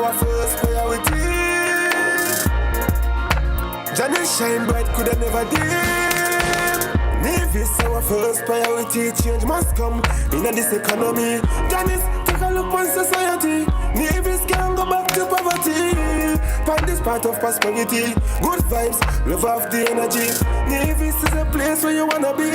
our first priority. Janice shine bright, could I never dim. Nevis, our first priority. Change must come in this economy. Janice, take a look on society. Nevis can't go back to poverty. Find this part of prosperity. Good vibes, love off the energy. Nevis is a place where you wanna be.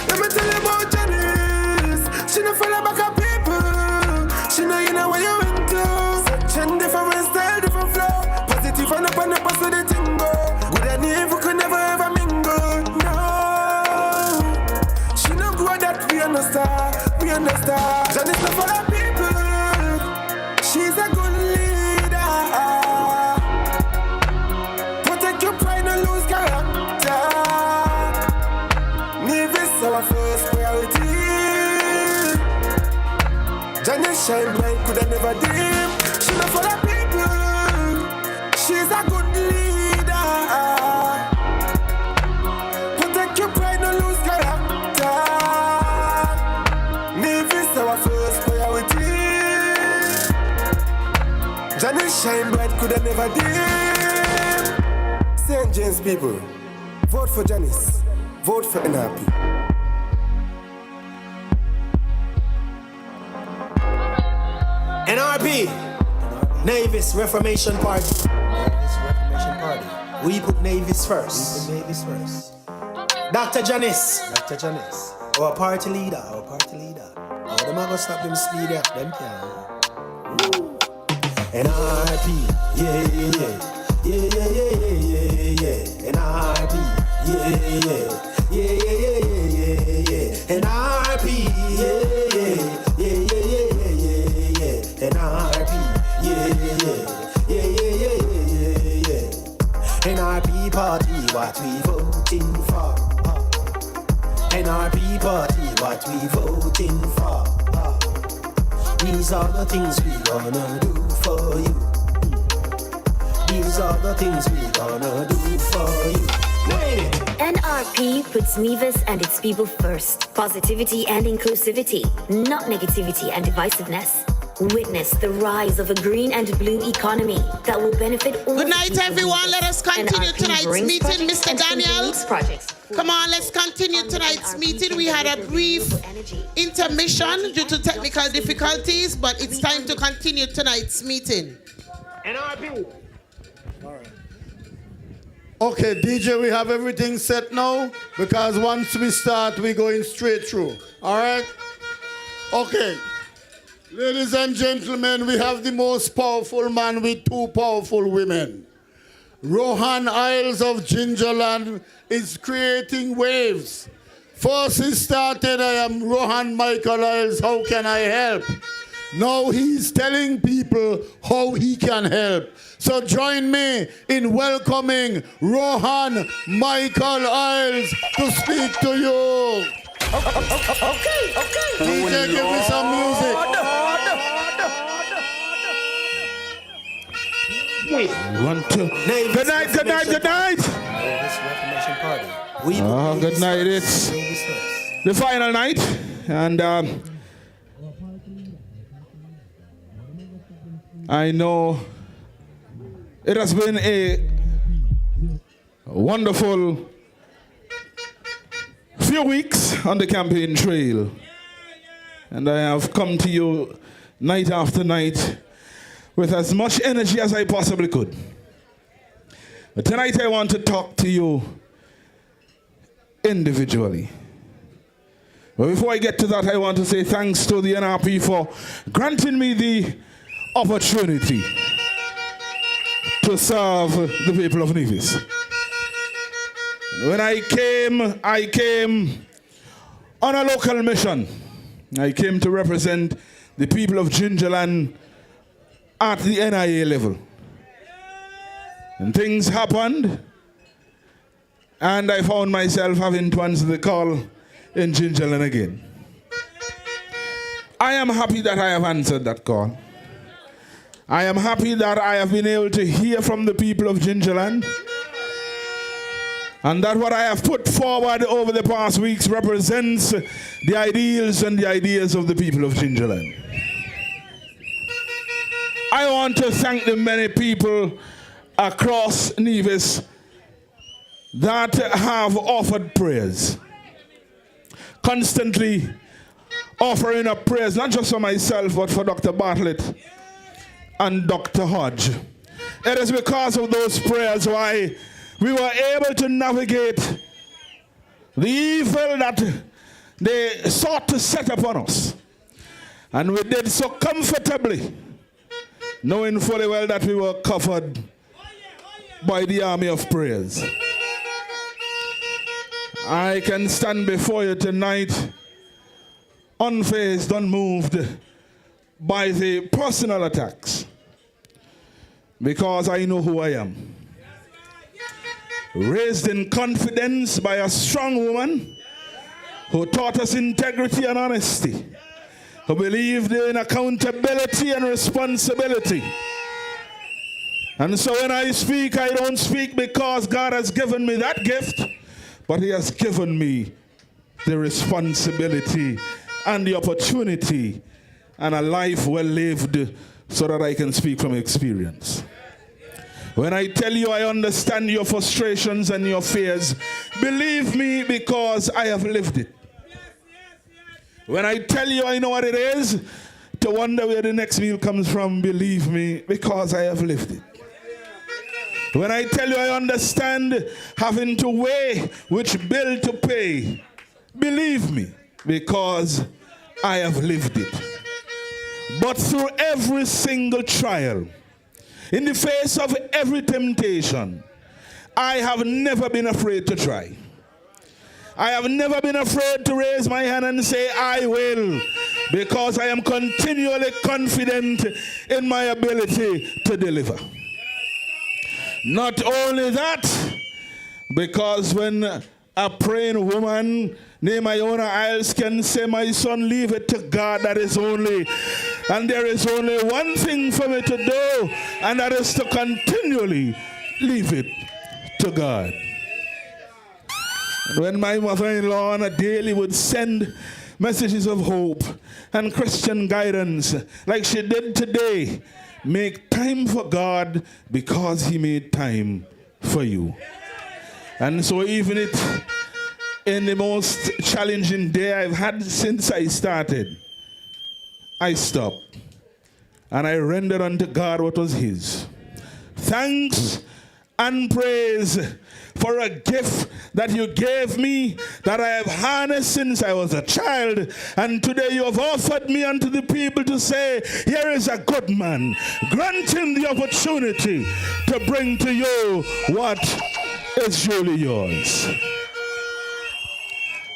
Let me tell you about Janice. She no follow back up people. She know you know where you went to. Section different style, different flow. Positive and up and up so the thing go. Good and evil could never ever mingle. No, she no grow that we understand. We understand. Janice no follow people. She's a good leader. Protect your pride and lose character. Nevis our first priority. Janice shine bright, could I never dim. She not for the people. She's a good leader. Protect your pride, no lose character. Nevis our first priority. Janice shine bright, could I never dim. St. James people, vote for Janice. Vote for NRP. NRP, Nevis Reformation Party. Nevis Reformation Party. We put Nevis first. We put Nevis first. Dr. Janice, Dr. Janice, our party leader. our party leader. Oh, them are gonna stop them speed up, them can. NRP, yeah, yeah, yeah, yeah, yeah, yeah, yeah. NRP, yeah, yeah, yeah, yeah, yeah, yeah. NRP, yeah, yeah, yeah, yeah, yeah, yeah. NRP, yeah, yeah, yeah, yeah, yeah, yeah. NRP party, what we voting for? NRP party, what we voting for? These are the things we gonna do for you. These are the things we gonna do for you. NRP puts Nevis and its people first. Positivity and inclusivity, not negativity and divisiveness. Witness the rise of a green and blue economy that will benefit all. Good night, everyone. Nevis. Let us continue NRP tonight's brings meeting, projects Mr. and Daniels. projects. Come on, let's continue tonight's meeting. We had a brief intermission due to technical difficulties, but it's time to continue tonight's meeting. NRP. Okay, DJ, we have everything set now because once we start, we're going straight through. All right? Okay. Ladies and gentlemen, we have the most powerful man with two powerful women. Rohan Isles of Gingerland is creating waves. First he started, I am Rohan Michael Isles, how can I help? Now he's telling people how he can help. So join me in welcoming Rohan Michael Isles to speak to you. Okay. DJ, give me some music. One, two. Good night. Nevis Reformation Party. We put Good night. It's Nevis first. the final night, and I know it has been a wonderful few weeks on the campaign trail, and I have come to you night after night with as much energy as I possibly could. But tonight I want to talk to you individually. But before I get to that, I want to say thanks to the NRP for granting me the opportunity to serve the people of Nevis. When I came on a local mission. I came to represent the people of Gingerland at the NIA level. And things happened, and I found myself having to answer the call in Gingerland again. I am happy that I have answered that call. I am happy that I have been able to hear from the people of Gingerland, and that what I have put forward over the past weeks represents the ideals and the ideas of the people of Gingerland. I want to thank the many people across Nevis that have offered prayers. Constantly offering up prayers, not just for myself, but for Dr. Bartlett and Dr. Hodge. It is because of those prayers why we were able to navigate the evil that they sought to set upon us. And we did so comfortably, knowing fully well that we were covered by the army of prayers. I can stand before you tonight unfazed, unmoved by the personal attacks, because I know who I am. Raised in confidence by a strong woman who taught us integrity and honesty, who believed in accountability and responsibility. And so when I speak, I don't speak because God has given me that gift, but He has given me the responsibility and the opportunity and a life well lived so that I can speak from experience. When I tell you I understand your frustrations and your fears, believe me because I have lived it. When I tell you I know what it is to wonder where the next meal comes from, believe me because I have lived it. When I tell you I understand having to weigh which bill to pay, believe me because I have lived it. But through every single trial, in the face of every temptation, I have never been afraid to try. I have never been afraid to raise my hand and say, I will, because I am continually confident in my ability to deliver. Not only that, because when a praying woman named Iona Isles can say, my son, leave it to God, that is only, and there is only one thing for me to do, and that is to continually leave it to God. When my mother-in-law on a daily would send messages of hope and Christian guidance, like she did today, make time for God because He made time for you. And so even in the most challenging day I've had since I started, I stopped and I rendered unto God what was His. Thanks and praise for a gift that you gave me that I have harnessed since I was a child, and today you have offered me unto the people to say, here is a good man. Grant him the opportunity to bring to you what is surely yours.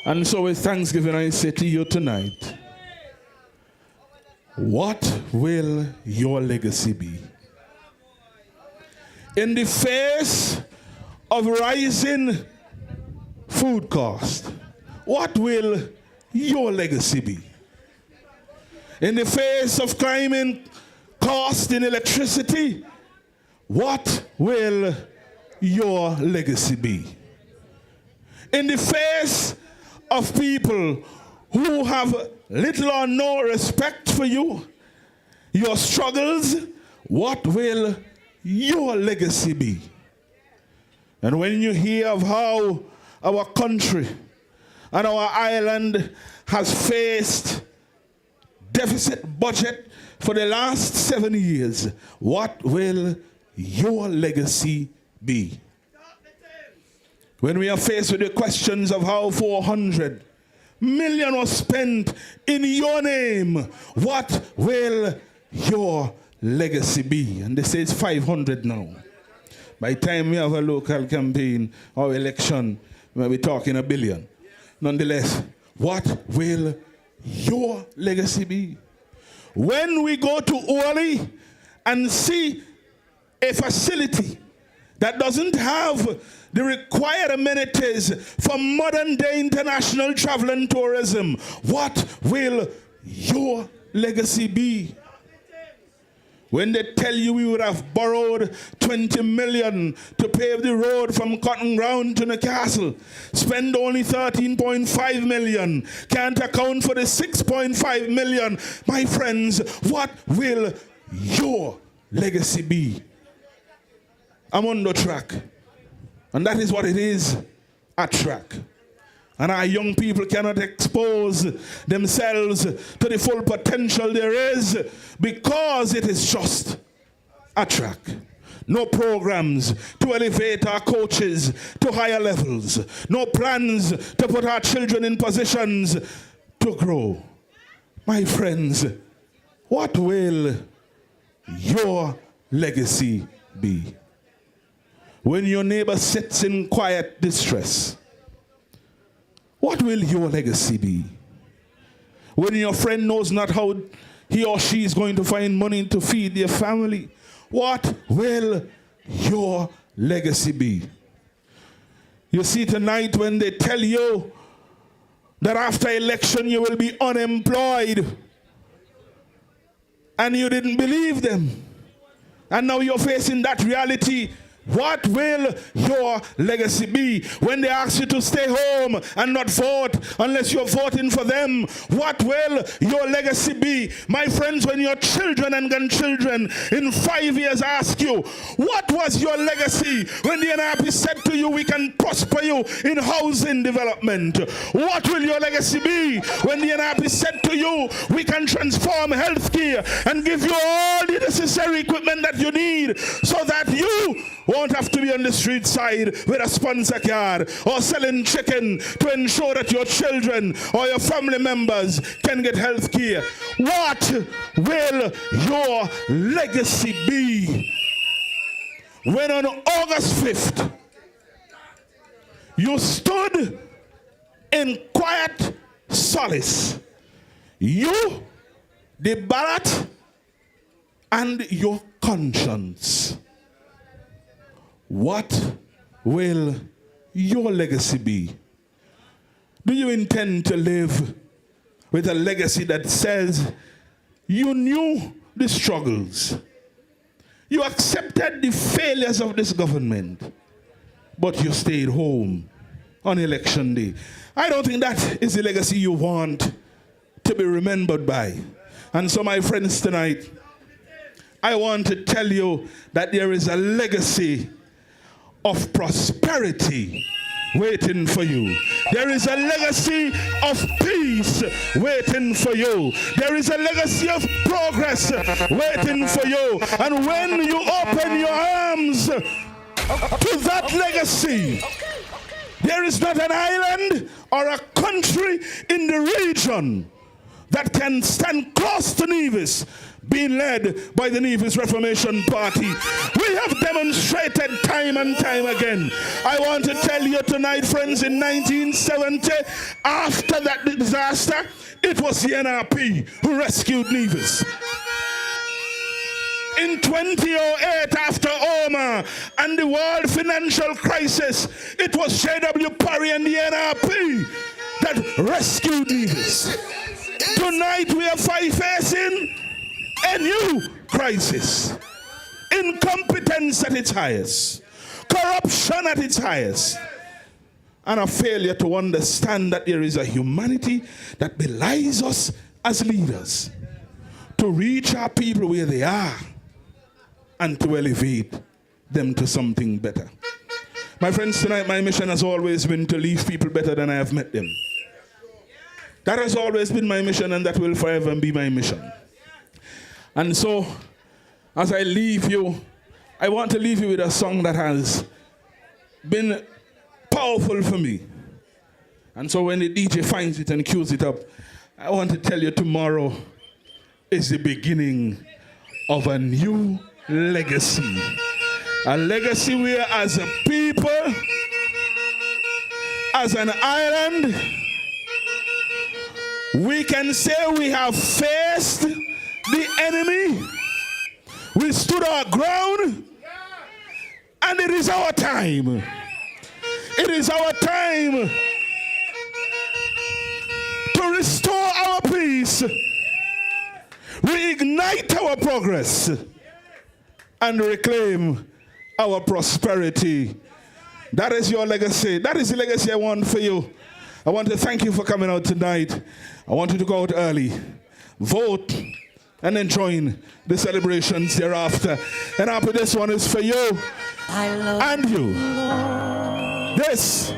And so with thanksgiving I say to you tonight, what will your legacy be? In the face of rising food cost, what will your legacy be? In the face of climbing cost in electricity, what will your legacy be? In the face of people who have little or no respect for you, your struggles, what will your legacy be? And when you hear of how our country and our island has faced deficit budget for the last 7 years, what will your legacy be? When we are faced with the questions of how 400 million was spent in your name, what will your legacy be? And they say it's 500 now. By the time we have a local campaign or election, we'll be talking $1 billion. Nonetheless, what will your legacy be? When we go to Uli and see a facility that doesn't have the required amenities for modern day international travel and tourism, what will your legacy be? When they tell you we would have borrowed 20 million to pave the road from Cotton Ground to Newcastle, spend only 13.5 million, can't account for the 6.5 million, my friends, what will your legacy be? I'm on the track. And that is what it is, a track. And our young people cannot expose themselves to the full potential there is because it is just a track. No programs to elevate our coaches to higher levels. No plans to put our children in positions to grow. My friends, what will your legacy be? When your neighbor sits in quiet distress, what will your legacy be? When your friend knows not how he or she is going to find money to feed their family, what will your legacy be? You see, tonight when they tell you that after election you will be unemployed, and you didn't believe them, and now you're facing that reality, what will your legacy be? When they ask you to stay home and not vote unless you're voting for them, what will your legacy be? My friends, when your children and grandchildren in 5 years ask you, what was your legacy when the NRP said to you, we can prosper you in housing development? What will your legacy be when the NRP said to you, we can transform healthcare and give you all the necessary equipment that you need so that you won't have to be on the street side with a sponsor card or selling chicken to ensure that your children or your family members can get health care? What will your legacy be when on August 5th you stood in quiet solace, you, the ballot, and your conscience? What will your legacy be? Do you intend to live with a legacy that says you knew the struggles, you accepted the failures of this government, but you stayed home on election day? I don't think that is the legacy you want to be remembered by. And so, my friends, tonight, I want to tell you that there is a legacy of prosperity waiting for you. There is a legacy of peace waiting for you. There is a legacy of progress waiting for you. And when you open your arms to that legacy, there is not an island or a country in the region that can stand close to Nevis, being led by the Nevis Reformation Party. We have demonstrated time and time again. I want to tell you tonight, friends, in 1970, after that disaster, it was the NRP who rescued Nevis. In 2008, after Omar and the world financial crisis, it was J.W. Parry and the NRP that rescued Nevis. Tonight we are facing a new crisis. Incompetence at its highest. Corruption at its highest. And a failure to understand that there is a humanity that belies us as leaders to reach our people where they are and to elevate them to something better. My friends, tonight my mission has always been to leave people better than I have met them. That has always been my mission, and that will forever be my mission. And so, as I leave you, I want to leave you with a song that has been powerful for me. And so when the DJ finds it and cues it up, I want to tell you tomorrow is the beginning of a new legacy. A legacy where as a people, as an island, we can say we have faced the enemy. We stood our ground, and it is our time. It is our time to restore our peace, reignite our progress, and reclaim our prosperity. That is your legacy. That is the legacy I want for you. I want to thank you for coming out tonight. I want you to go out early. Vote and enjoying the celebrations thereafter. And after this one is for you and you. This,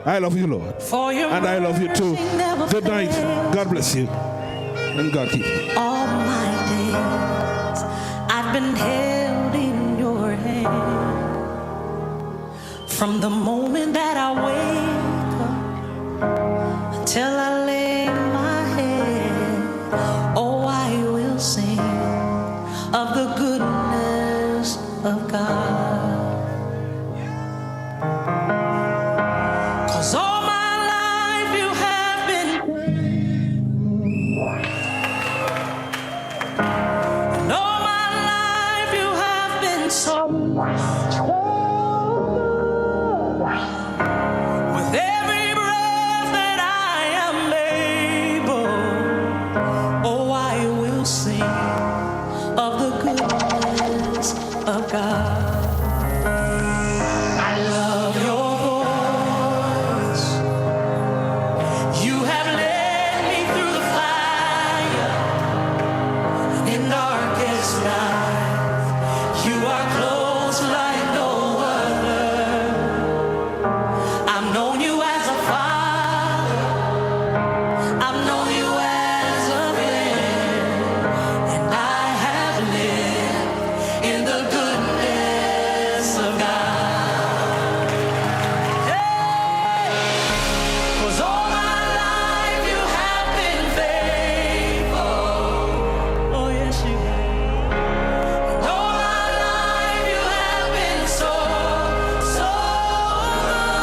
I love you, Lord. And I love you too. Good night. God bless you. And God keep you. All my days, I've been held in your hand. From the moment that I wake up until I lay my head, oh, I will sing of the goodness of God. 'Cause all my life you have been great. And all my life you have been so with every breath that I am able, oh, I will sing of the goodness of God. I love your voice. You have led me through the fire in darkest night. You are close like no other. I've known you as a father. I've known you as a friend. And I have lived in the goodness of God. Hey! 'Cause all my life you have been faithful. Oh, yes, you have. And all my life you have been so, so good.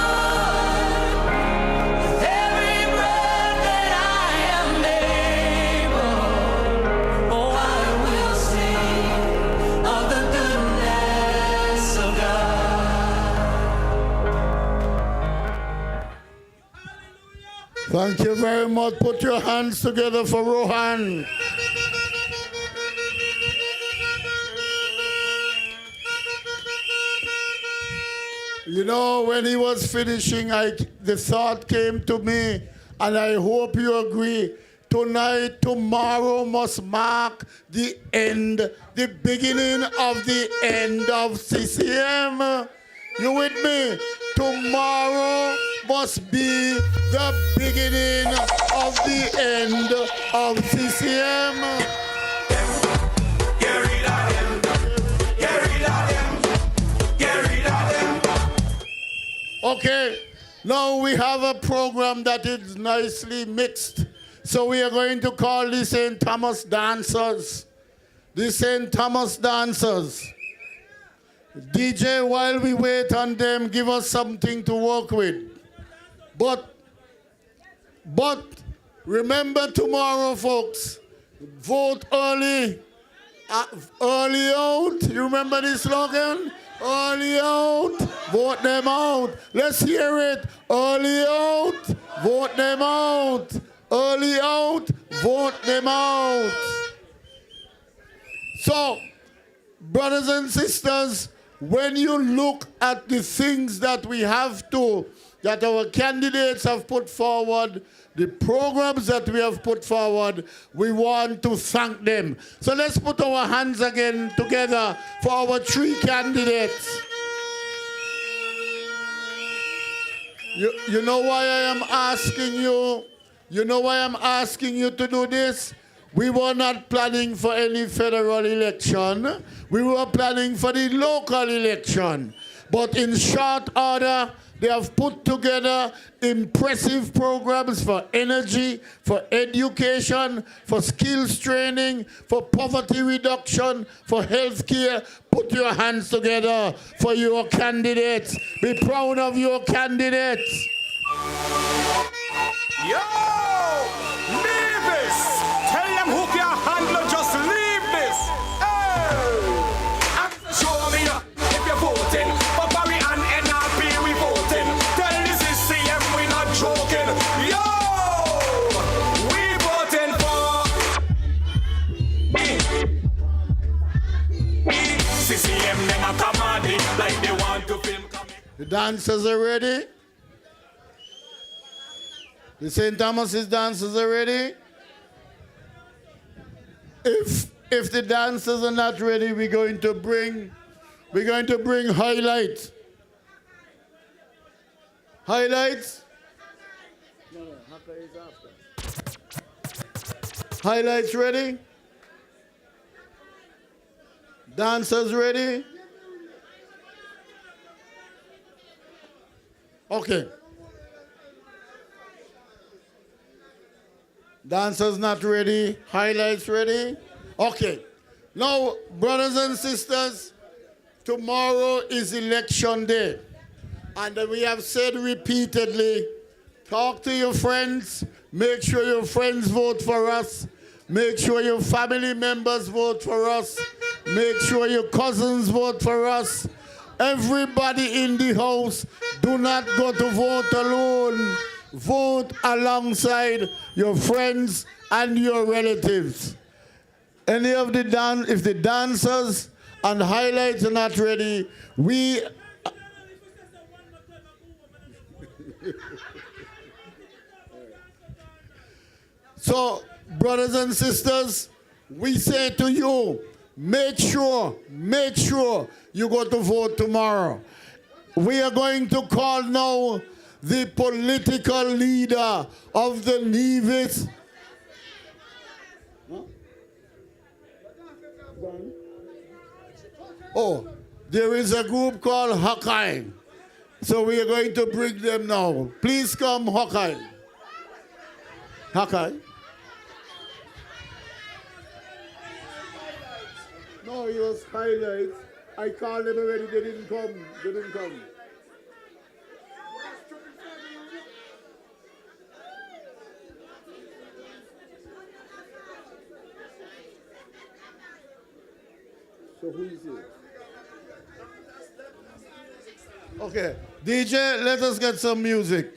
With every breath that I am able, oh, I will sing of the goodness of God. Thank you very much. Put your hands together for Rohan. You know, when he was finishing, the thought came to me, and I hope you agree. Tonight, tomorrow must mark the end, the beginning of the end of CCM. You with me? Tomorrow must be the beginning of the end of CCM. Okay, now we have a program that is nicely mixed. So we are going to call the St. Thomas Dancers. The St. Thomas Dancers. DJ, while we wait on them, give us something to work with. But remember tomorrow, folks, vote early. Early out. You remember this slogan? Early out, vote them out. Let's hear it. Early out, vote them out. Early out, vote them out. So, brothers and sisters, when you look at the things that we have to, that our candidates have put forward, the programs that we have put forward, we want to thank them. So let's put our hands again together for our three candidates. You know why I am asking you? You know why I'm asking you to do this? We were not planning for any federal election. We were planning for the local election. But in short order, they have put together impressive programs for energy, for education, for skills training, for poverty reduction, for health care. Put your hands together for your candidates. Be proud of your candidates. Yo! Nevis! Tell them who can handle, just leave this. Hey! Show me if you're voting. For Barry and NRP, we voting. Tell this is CM, we not joking. Yo! We voting for CCM, them a comedy like they want to film coming. The dancers are ready? The St. Thomas's dancers are ready? if the dancers are not ready, we're going to bring highlights. Highlights? No, Haka is after. Highlights ready? Dancers ready? Okay. Dancers not ready. Highlights ready? Okay. Now, brothers and sisters, tomorrow is election day. And we have said repeatedly, talk to your friends, make sure your friends vote for us, make sure your family members vote for us, make sure your cousins vote for us. Everybody in the house, do not go to vote alone. Vote alongside your friends and your relatives. Any of the if the dancers and highlights are not ready, we so, brothers and sisters, we say to you, make sure you go to vote tomorrow. We are going to call now the political leader of the Nevis. Oh, there is a group called Hawkeye. So we are going to bring them now. Please come, Hawkeye. Hawkeye. No, it was highlights. I called them already, they didn't come. So who is it? Okay, DJ, let us get some music.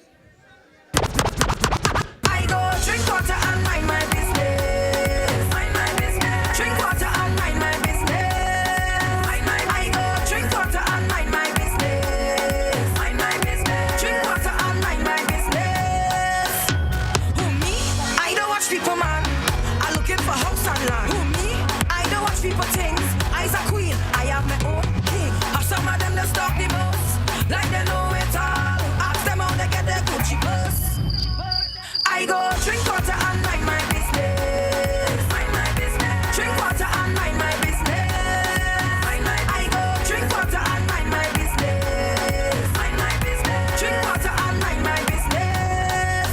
I go drink water and mind my business. Mind my business. Drink water and mind my business. I go drink water and mind my business. Mind my business. Drink water and mind my business. Who me? I don't watch people, man. I'm looking for house and land. Who me? I don't watch people things. I's a queen. I have my own king. Have some of them that stalk the most. Like they know it all. Ask them how they get their Gucci bus. I go drink water and mind my business. Mind my business. Drink water and mind my business. I go drink water and mind my business. Mind my business. Drink water and mind my business.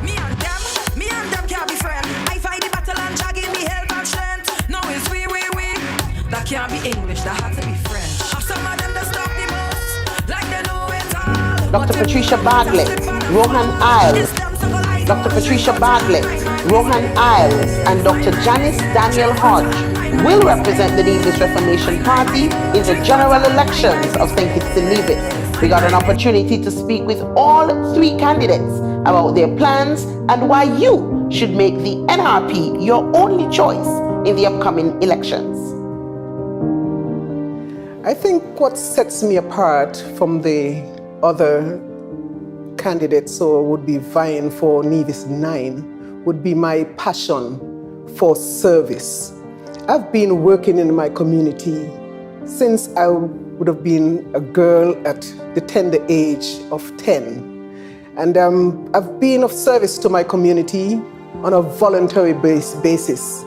Me and them can't be friends. I fight the battle and Jah give me help and strength. No, it's we. That can't be English, that has to be French. Have some of them that stop the most. Dr. Patricia Bartlett, Rohan Isles, Dr. Patricia Bartlett, Rohan Isles, and Dr. Janice Daniel Hodge will represent the Nevis Reformation Party in the general elections of St. Kitts and Nevis. We got an opportunity to speak with all 3 candidates about their plans and why you should make the NRP your only choice in the upcoming elections. I think what sets me apart from the other candidates or would be vying for Nevis 9 would be my passion for service. I've been working in my community since I would have been a girl at the tender age of 10. And I've been of service to my community on a voluntary basis.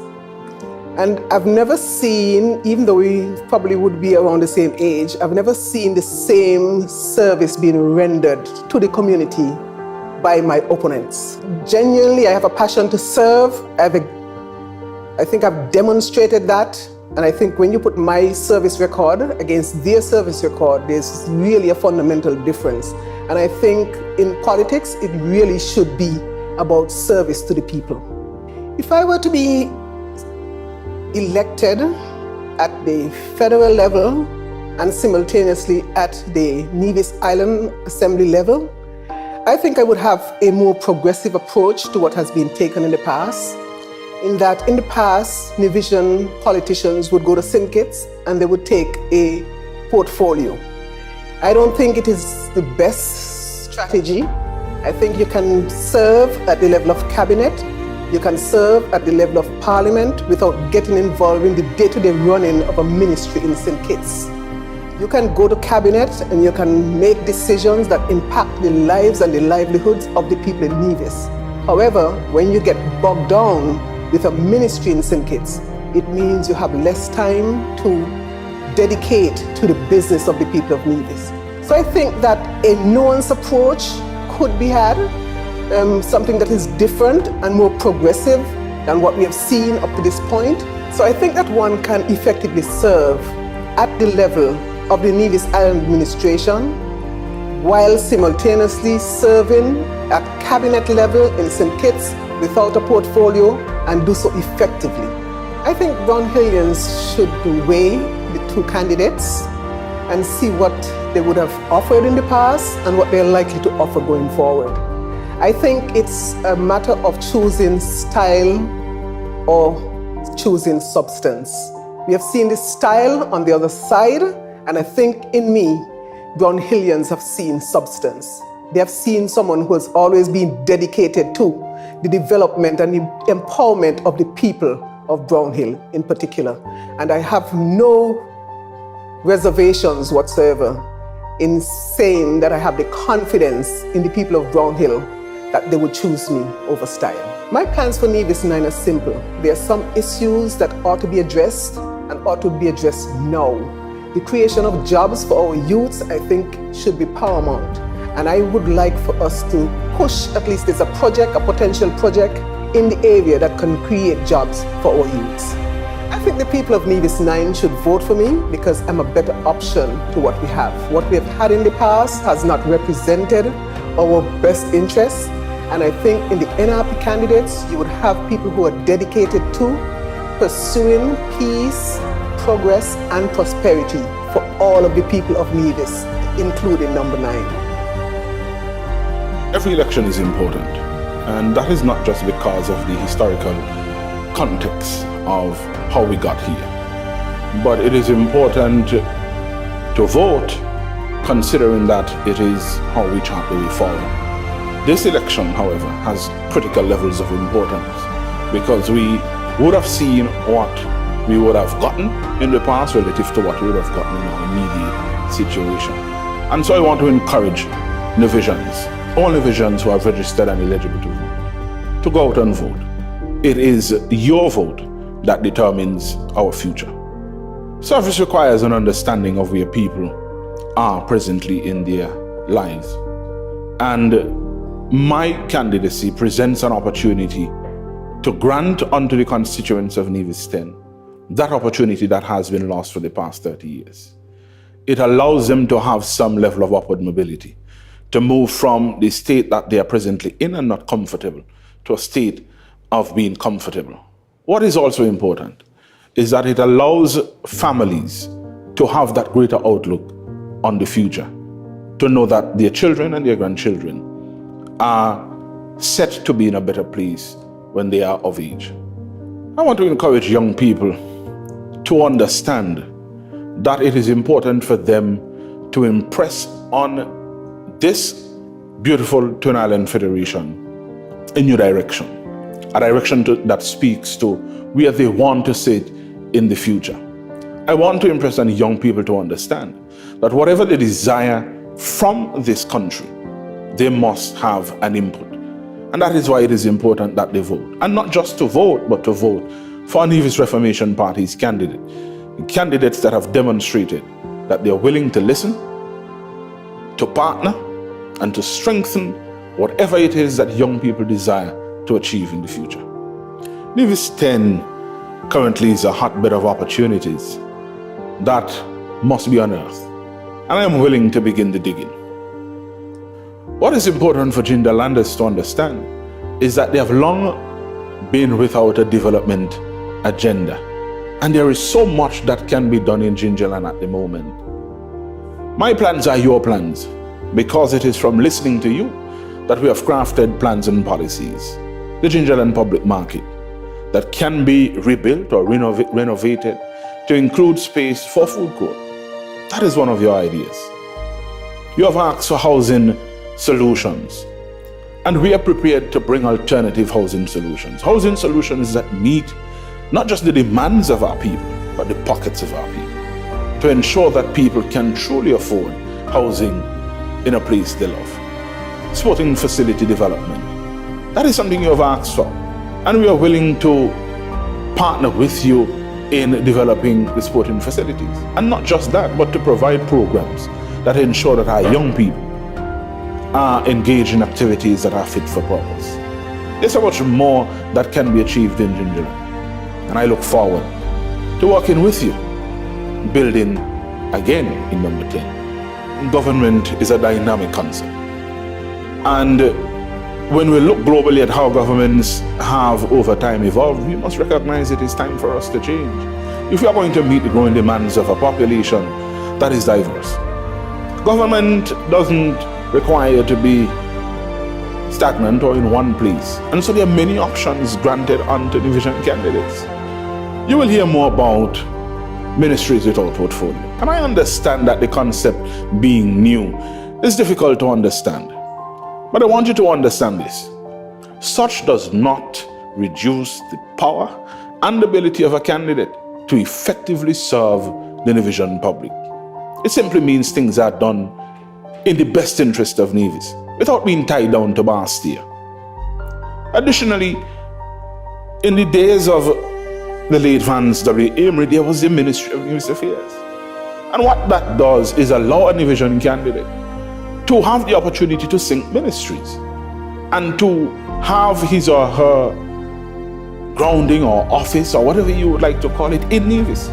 And I've never seen, even though we probably would be around the same age, I've never seen the same service being rendered to the community by my opponents. Genuinely, I have a passion to serve. I think I've demonstrated that. And I think when you put my service record against their service record, there's really a fundamental difference. And I think in politics, it really should be about service to the people. If I were to be elected at the federal level and simultaneously at the Nevis Island Assembly level, I think I would have a more progressive approach to what has been taken in the past. In that in the past, Nevisian politicians would go to syndicates and they would take a portfolio. I don't think it is the best strategy. I think you can serve at the level of cabinet You can serve at the level of parliament without getting involved in the day-to-day running of a ministry in St. Kitts. You can go to cabinet and you can make decisions that impact the lives and the livelihoods of the people in Nevis. However, when you get bogged down with a ministry in St. Kitts, it means you have less time to dedicate to the business of the people of Nevis. So I think that a nuanced approach could be had, something that is different and more progressive than what we have seen up to this point. So I think that one can effectively serve at the level of the Nevis Island administration while simultaneously serving at cabinet level in St. Kitts without a portfolio and do so effectively. I think Brownhillians should weigh the two candidates and see what they would have offered in the past and what they're likely to offer going forward. I think it's a matter of choosing style or choosing substance. We have seen the style on the other side, and I think in me, Brownhillians have seen substance. They have seen someone who has always been dedicated to the development and the empowerment of the people of Brownhill in particular. And I have no reservations whatsoever in saying that I have the confidence in the people of Brownhill that they would choose me over style. My plans for Nevis 9 are simple. There are some issues that ought to be addressed and ought to be addressed now. The creation of jobs for our youths, I think, should be paramount. And I would like for us to push, at least there's a project, a potential project in the area that can create jobs for our youths. I think the people of Nevis 9 should vote for me because I'm a better option to what we have. What we have had in the past has not represented our best interests. And I think in the NRP candidates, you would have people who are dedicated to pursuing peace, progress, and prosperity for all of the people of Nevis, including number 9. Every election is important, and that is not just because of the historical context of how we got here, but it is important to vote considering that it is how we chart the way forward. This election, however, has critical levels of importance because we would have seen what we would have gotten in the past relative to what we would have gotten in our immediate situation. And so I want to encourage Nevisians, all Nevisians who have registered and eligible to go out and vote. It is your vote that determines our future. Service requires an understanding of where people are presently in their lives. And my candidacy presents an opportunity to grant unto the constituents of Nevis 10 that opportunity that has been lost for the past 30 years. It allows them to have some level of upward mobility, to move from the state that they are presently in and not comfortable to a state of being comfortable. What is also important is that it allows families to have that greater outlook on the future, to know that their children and their grandchildren are set to be in a better place when they are of age. I want to encourage young people to understand that it is important for them to impress on this beautiful Twin Island Federation a new direction, a direction that speaks to where they want to sit in the future. I want to impress on young people to understand that whatever they desire from this country, they must have an input. And that is why it is important that they vote. And not just to vote, but to vote for Nevis Reformation Party's candidates that have demonstrated that they are willing to listen, to partner, and to strengthen whatever it is that young people desire to achieve in the future. Nevis 10 currently is a hotbed of opportunities that must be unearthed, and I am willing to begin the digging. What is important for Gingerlanders to understand is that they have long been without a development agenda, and there is so much that can be done in Gingerland at the moment. My plans are your plans, because it is from listening to you that we have crafted plans and policies. The Gingerland public market that can be rebuilt or renovated to include space for food court. That is one of your ideas. You have asked for housing solutions. And we are prepared to bring alternative housing solutions. Housing solutions that meet not just the demands of our people, but the pockets of our people, to ensure that people can truly afford housing in a place they love. Sporting facility development. That is something you have asked for. And we are willing to partner with you in developing the sporting facilities. And not just that, but to provide programs that ensure that our young people are engaged in activities that are fit for purpose. There's so much more that can be achieved in Gingerland. And I look forward to working with you, building again in number 10. Government is a dynamic concept. And when we look globally at how governments have over time evolved, we must recognize it is time for us to change. If we are going to meet the growing demands of a population that is diverse. Government doesn't require to be stagnant or in one place. And so there are many options granted unto division candidates. You will hear more about ministries without portfolio. And I understand that the concept being new is difficult to understand. But I want you to understand this. Such does not reduce the power and ability of a candidate to effectively serve the division public. It simply means things are done in the best interest of Nevis, without being tied down to Bastia. Additionally, in the days of the late Vance W. Amory, there was the Ministry of Nevis Affairs. And what that does is allow a division candidate to have the opportunity to sync ministries and to have his or her grounding or office or whatever you would like to call it in Nevis.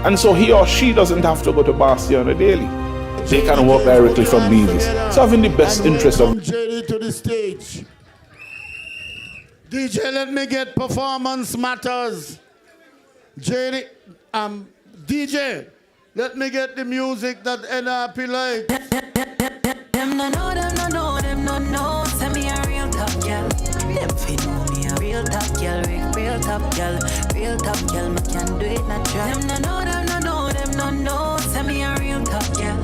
And so he or she doesn't have to go to Bastia on a daily. They can work directly from Nevis, serving the best interest of JD to the stage. DJ, let me get Performance Matters. JD, DJ, let me get the music that NRP likes. Them no know, send me a real top girl. Them fi know me a real top girl, real top girl, me can do it natural. Them no know, send me a real top girl.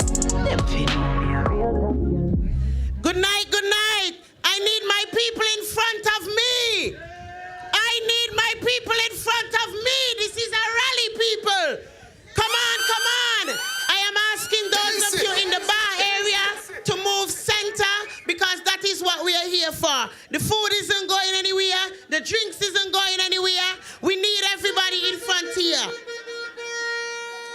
Them fi know me a real top girl. Good night, good night. I need my people in front of me. I need my people in front of me. This is a rally, people. Come on. I am asking those of you in the bar area to move center because that is what we are here for. The food isn't going anywhere. The drinks isn't going anywhere. We need everybody in front here.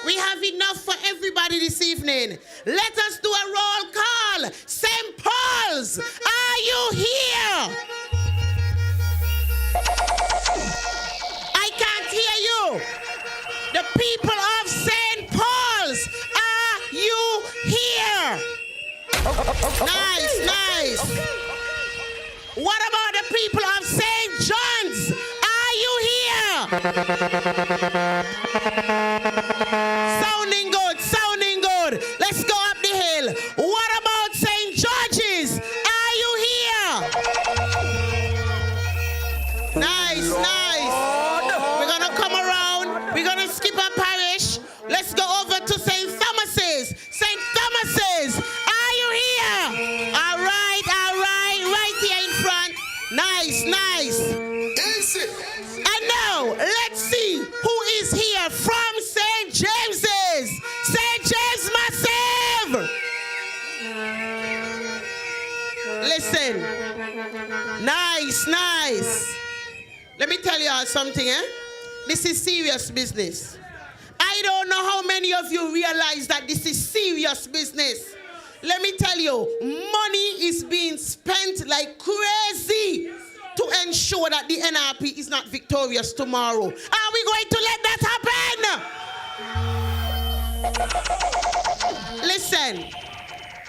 We have enough for everybody this evening. Let us do a roll call. St. Paul's, are you here? I can't hear you. The people of St. Paul's, are you here? Nice. What about the people of St. John's? Are you here? Sounding good. Let's go up the hill. What about St. George's? Are you here? Nice. We're gonna come around. We're gonna skip a parish. Let's go over to St. Thomas's. St. Thomas's, are you here? All right. Right here in front. Nice. And now, let's see who is here from St. James's. St. James Massive. Listen. Nice. Let me tell you all something, This is serious business. I don't know how many of you realize that this is serious business. Let me tell you, money is being spent like crazy to ensure that the NRP is not victorious tomorrow. Are we going to let that happen? Listen,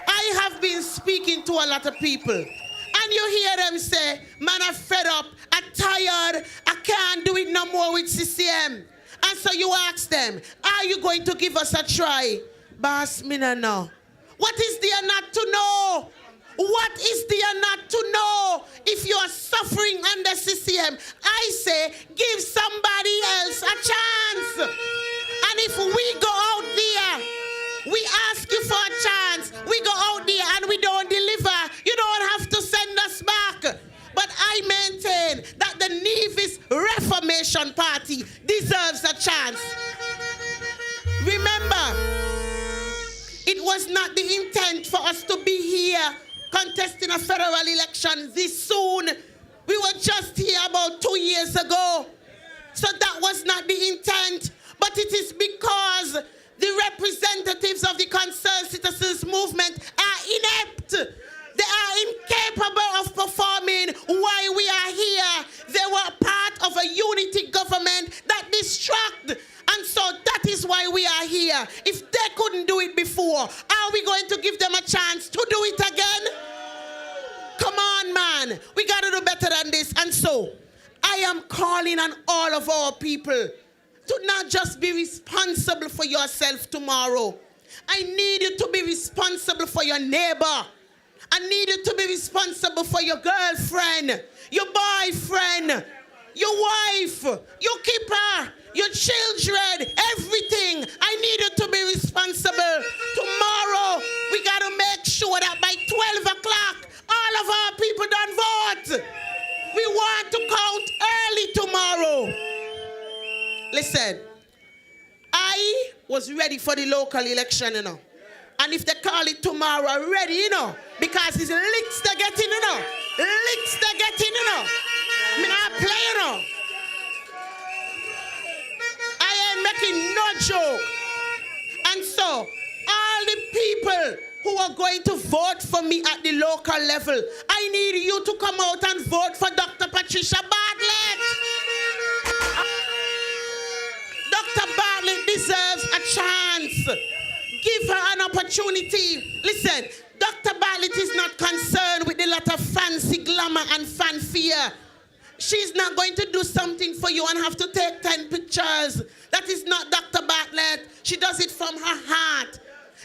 I have been speaking to a lot of people, and you hear them say, man, I'm fed up, I'm tired, I can't do it no more with CCM. And so you ask them, are you going to give us a try? Boss, me no know. What is there not to know? What is there not to know? If you are suffering under CCM, I say, give somebody else a chance. And if we go out there, we ask you for a chance, we go out there and we don't deliver, you don't have to send us back. the Nevis Reformation Party deserves a chance. Remember, it was not the intent for us to be here contesting a federal election this soon. We were just here about 2 years ago. So that was not the intent. But it is because the representatives of the concerned citizens movement are inept. They are incapable of performing why we are here. They were part of a unity government that distracted. And so that is why we are here. If they couldn't do it before, are we going to give them a chance to do it again? Come on, man. We got to do better than this. And so I am calling on all of our people to not just be responsible for yourself tomorrow. I need you to be responsible for your neighbor. I need you to be responsible for your girlfriend, your boyfriend, your wife, your keeper, your children, everything. I need you to be responsible. Tomorrow, we got to make sure that by 12 o'clock, all of our people don't vote. We want to count early tomorrow. Listen, I was ready for the local election, you know. And if they call it tomorrow, I'm ready, you know. Because it's licks they're getting, you know. Licks they're getting, you know. I mean, I play, you know. I ain't making no joke. And so, all the people who are going to vote for me at the local level, I need you to come out and vote for Dr. Patricia Bartlett. Dr. Bartlett deserves a chance. Give her an opportunity. Listen, Dr. Bartlett is not concerned with a lot of fancy glamour and fanfare. She's not going to do something for you and have to take 10 pictures. That is not Dr. Bartlett. She does it from her heart.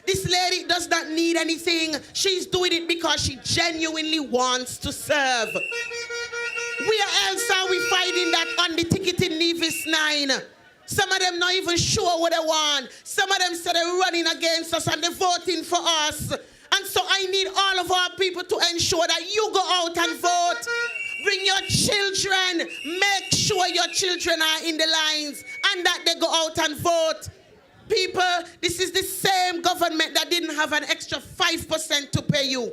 This lady does not need anything. She's doing it because she genuinely wants to serve. Where else are we finding that on the ticket in Nevis 9? Some of them not even sure what they want. Some of them say they're running against us and they're voting for us. And so I need all of our people to ensure that you go out and vote. Bring your children. Make sure your children are in the lines and that they go out and vote. People, this is the same government that didn't have an extra 5% to pay you.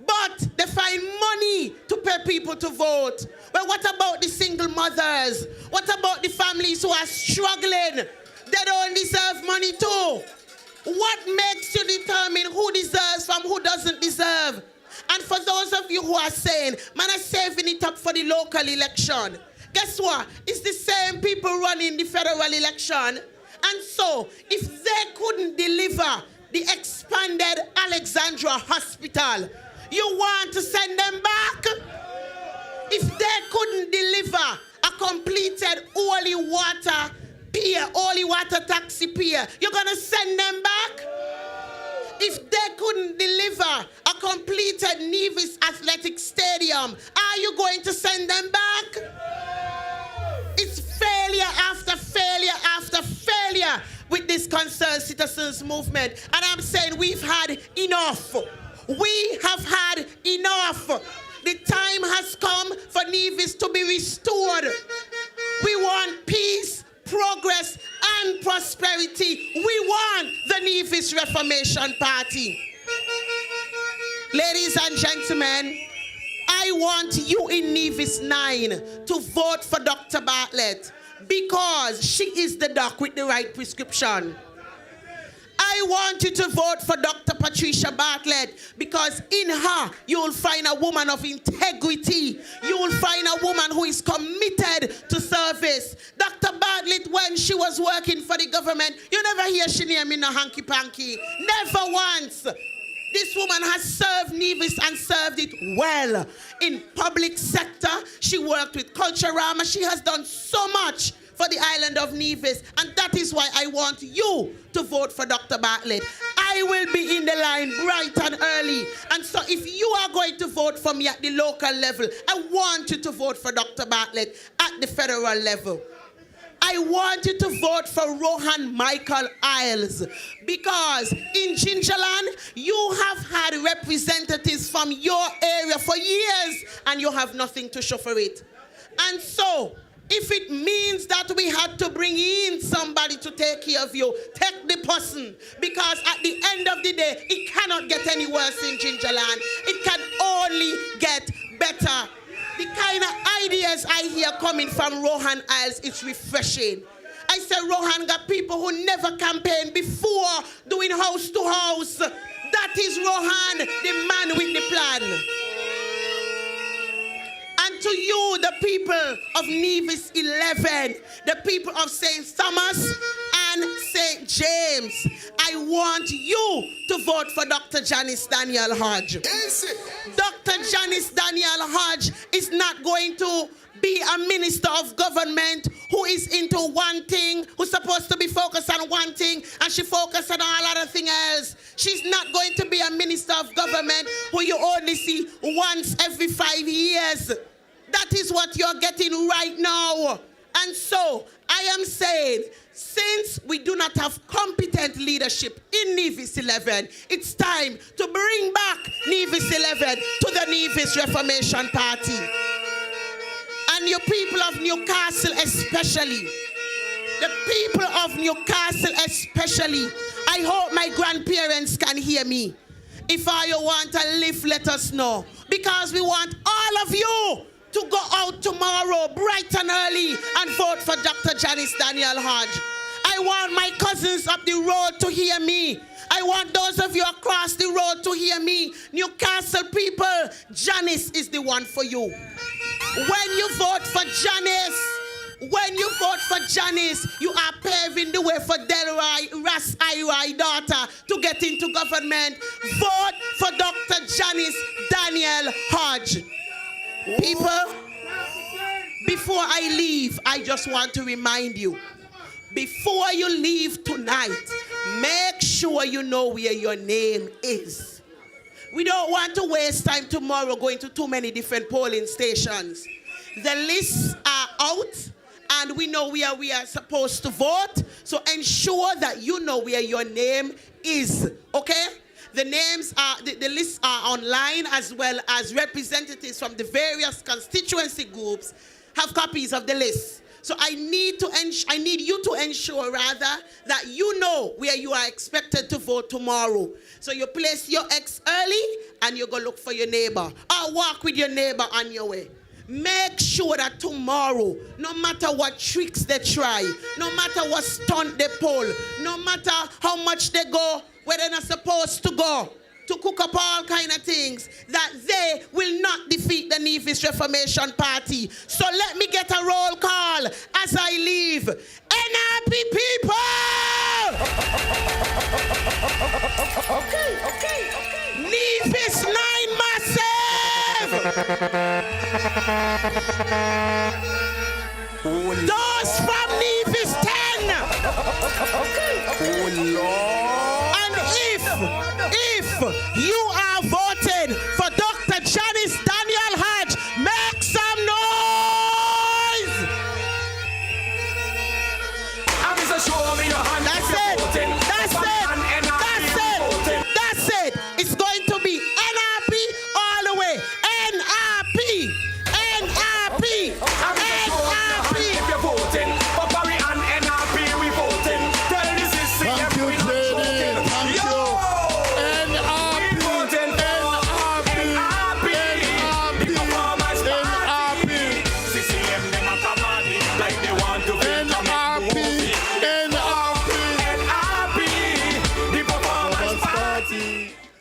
But they find money to pay people to vote. Well, what about the single mothers? What about the families who are struggling? They don't deserve money too. What makes you determine who deserves from who doesn't deserve? And for those of you who are saying, man, I'm saving it up for the local election. Guess what? It's the same people running the federal election. And so, if they couldn't deliver the expanded Alexandra Hospital, you want to send them back? If they couldn't deliver a completed holy water pier, holy water taxi pier, you're going to send them back? If they couldn't deliver a completed Nevis Athletic Stadium, are you going to send them back? It's failure after failure after failure with this concerned citizens movement. And I'm saying we've had enough. We have had enough. The time has come for Nevis to be restored. We want peace, progress, and prosperity. We want the Nevis Reformation Party. Ladies and gentlemen, I want you in Nevis 9 to vote for Dr. Bartlett because she is the doc with the right prescription. I want you to vote for Dr. Patricia Bartlett because in her you will find a woman of integrity. You will find a woman who is committed to service. Dr. Bartlett, when she was working for the government, you never hear she name in a hanky-panky. Never once. This woman has served Nevis and served it well. In public sector, she worked with Culturama. She has done so much for the island of Nevis. And that is why I want you to vote for Dr. Bartlett. I will be in the line bright and early. And so if you are going to vote for me at the local level, I want you to vote for Dr. Bartlett at the federal level. I want you to vote for Rohan Michael Isles because in Gingerland, you have had representatives from your area for years and you have nothing to show for it. And so, if it means that we had to bring in somebody to take care of you, take the person. Because at the end of the day, it cannot get any worse in Gingerland. It can only get better. The kind of ideas I hear coming from Rohan Isles, it's refreshing. I said Rohan got people who never campaigned before doing house to house. That is Rohan, the man with the plan. And to you, the people of Nevis 11, the people of St. Thomas and St. James, I want you to vote for Dr. Janice Daniel Hodge. Dr. Janice Daniel Hodge is not going to be a minister of government who is into one thing, who's supposed to be focused on one thing, and she focuses on all other thing else. She's not going to be a minister of government who you only see once every 5 years. That is what you're getting right now. And so, I am saying, since we do not have competent leadership in Nevis 11, it's time to bring back Nevis 11 to the Nevis Reformation Party. And you people of Newcastle especially, the people of Newcastle especially, I hope my grandparents can hear me. If you want to live, let us know. Because we want all of you to go out tomorrow, bright and early, and vote for Dr. Janice Daniel Hodge. I want my cousins up the road to hear me. I want those of you across the road to hear me. Newcastle people, Janice is the one for you. When you vote for Janice, you are paving the way for Delroy, Ras Iroy daughter to get into government. Vote for Dr. Janice Daniel Hodge. People, before I leave, I just want to remind you, before you leave tonight, make sure you know where your name is. We don't want to waste time tomorrow going to too many different polling stations. The lists are out, and we know where we are supposed to vote, so ensure that you know where your name is, okay? The names are, the lists are online, as well as representatives from the various constituency groups have copies of the list. So I need you to ensure rather that you know where you are expected to vote tomorrow. So you place your X early and you go look for your neighbor, or walk with your neighbor on your way. Make sure that tomorrow, no matter what tricks they try, no matter what stunt they pull, no matter how much they go where they're not supposed to go, to cook up all kind of things, that they will not defeat the Nevis Reformation Party. So let me get a roll call as I leave. NRP people! Okay. Nevis 9 massive! Those from Nevis 10! Oh Lord! And if you are voting for Dr. Janice Daniel Hodge, make some noise! That's it. It's going to be NRP all the way. NRP. If you're voting for Barry and NRP, we voting. Tell this is CM, we not joking. NRP. The performance party. CCM, them a come on it like they want to film a movie. NRP. The performance party.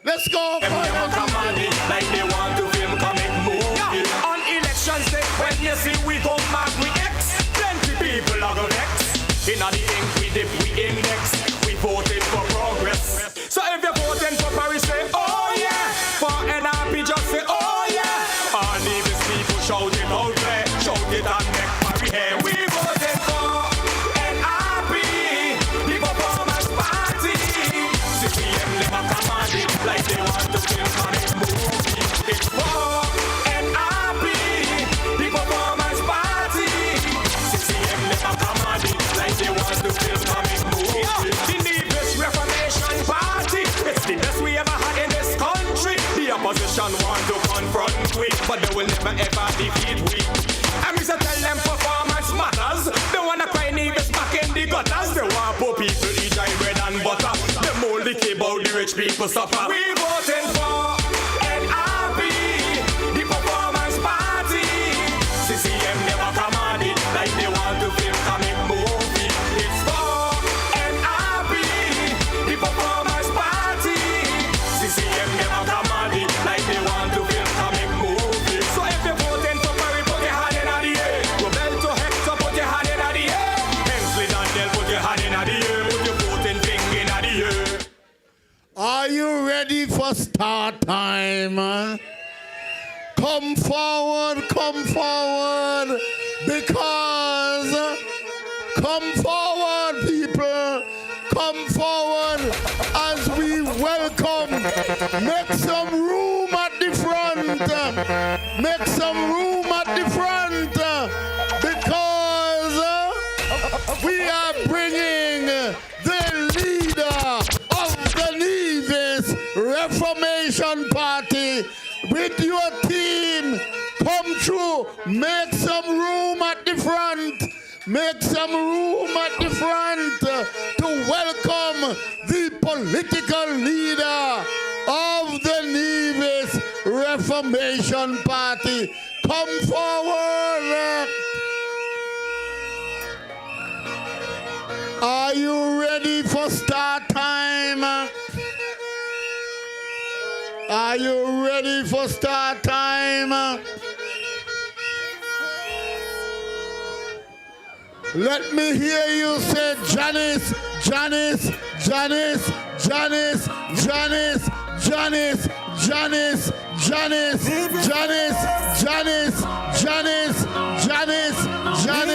Let's go. Them a come on it like they want to film comic movie. On elections day, when you see we go back, we X. Plenty people are gonna vex. In the ink we dip, we index. We voted for progress. So if you're voting for Paris, say oh yeah. For NRP, just say oh yeah. All Nevis people shout it out there, shout it and make Paris here. We voted for NRP, the performance party. CCM never come on it like they want to film comic movie. It's for NRP, the performance party. CCM never come on it like they want to film comic movie. The Nevis Reformation Party, it's the best we ever had in this country. The opposition want to confront we, but they will never ever defeat we. I miss a tell them performance matters. They wanna cry Nevis back in the gutters. They want poor people eat dry bread and butter. They only care about the rich people suffer. We voting for NRP, the performance party. CCM never come on it like they want to film comic movie. It's for NRP, the performance party. CCM never come on it like they want to film comic movie. So if you're voting for Perry, put your hand in the air. Roberto Hector, put your hand in the air. Hensley Daniel, put your hand in the air. Put your voting finger in the air. Are you ready for start time? Come forward, because come forward, people, come forward as we welcome. Make some room at the front, make some room at the front, because we are bringing the leader of the Nevis Reformation Party with your team. Come through, make some room at the front, make some room at the front to welcome the political leader of the Nevis Reformation Party. Come forward. Are you ready for start time? Are you ready for start time? Let me hear you say Janice, Janice, Janice, Janice, Janice, Janice, Janice, Janice, Janice, Janice, Janice, Janice, Janice,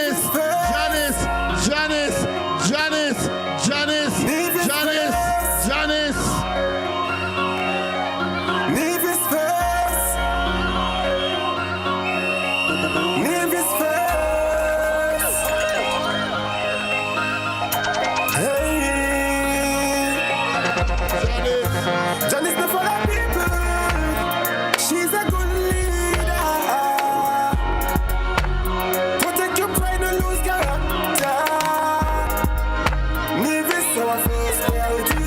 Janice, Janice, Janice, Janice, Janice, Janice. Nevis first. Nevis first. Hey. Janice the for the people. She's a good leader. Protect your pride and lose character. Nevis our first priority.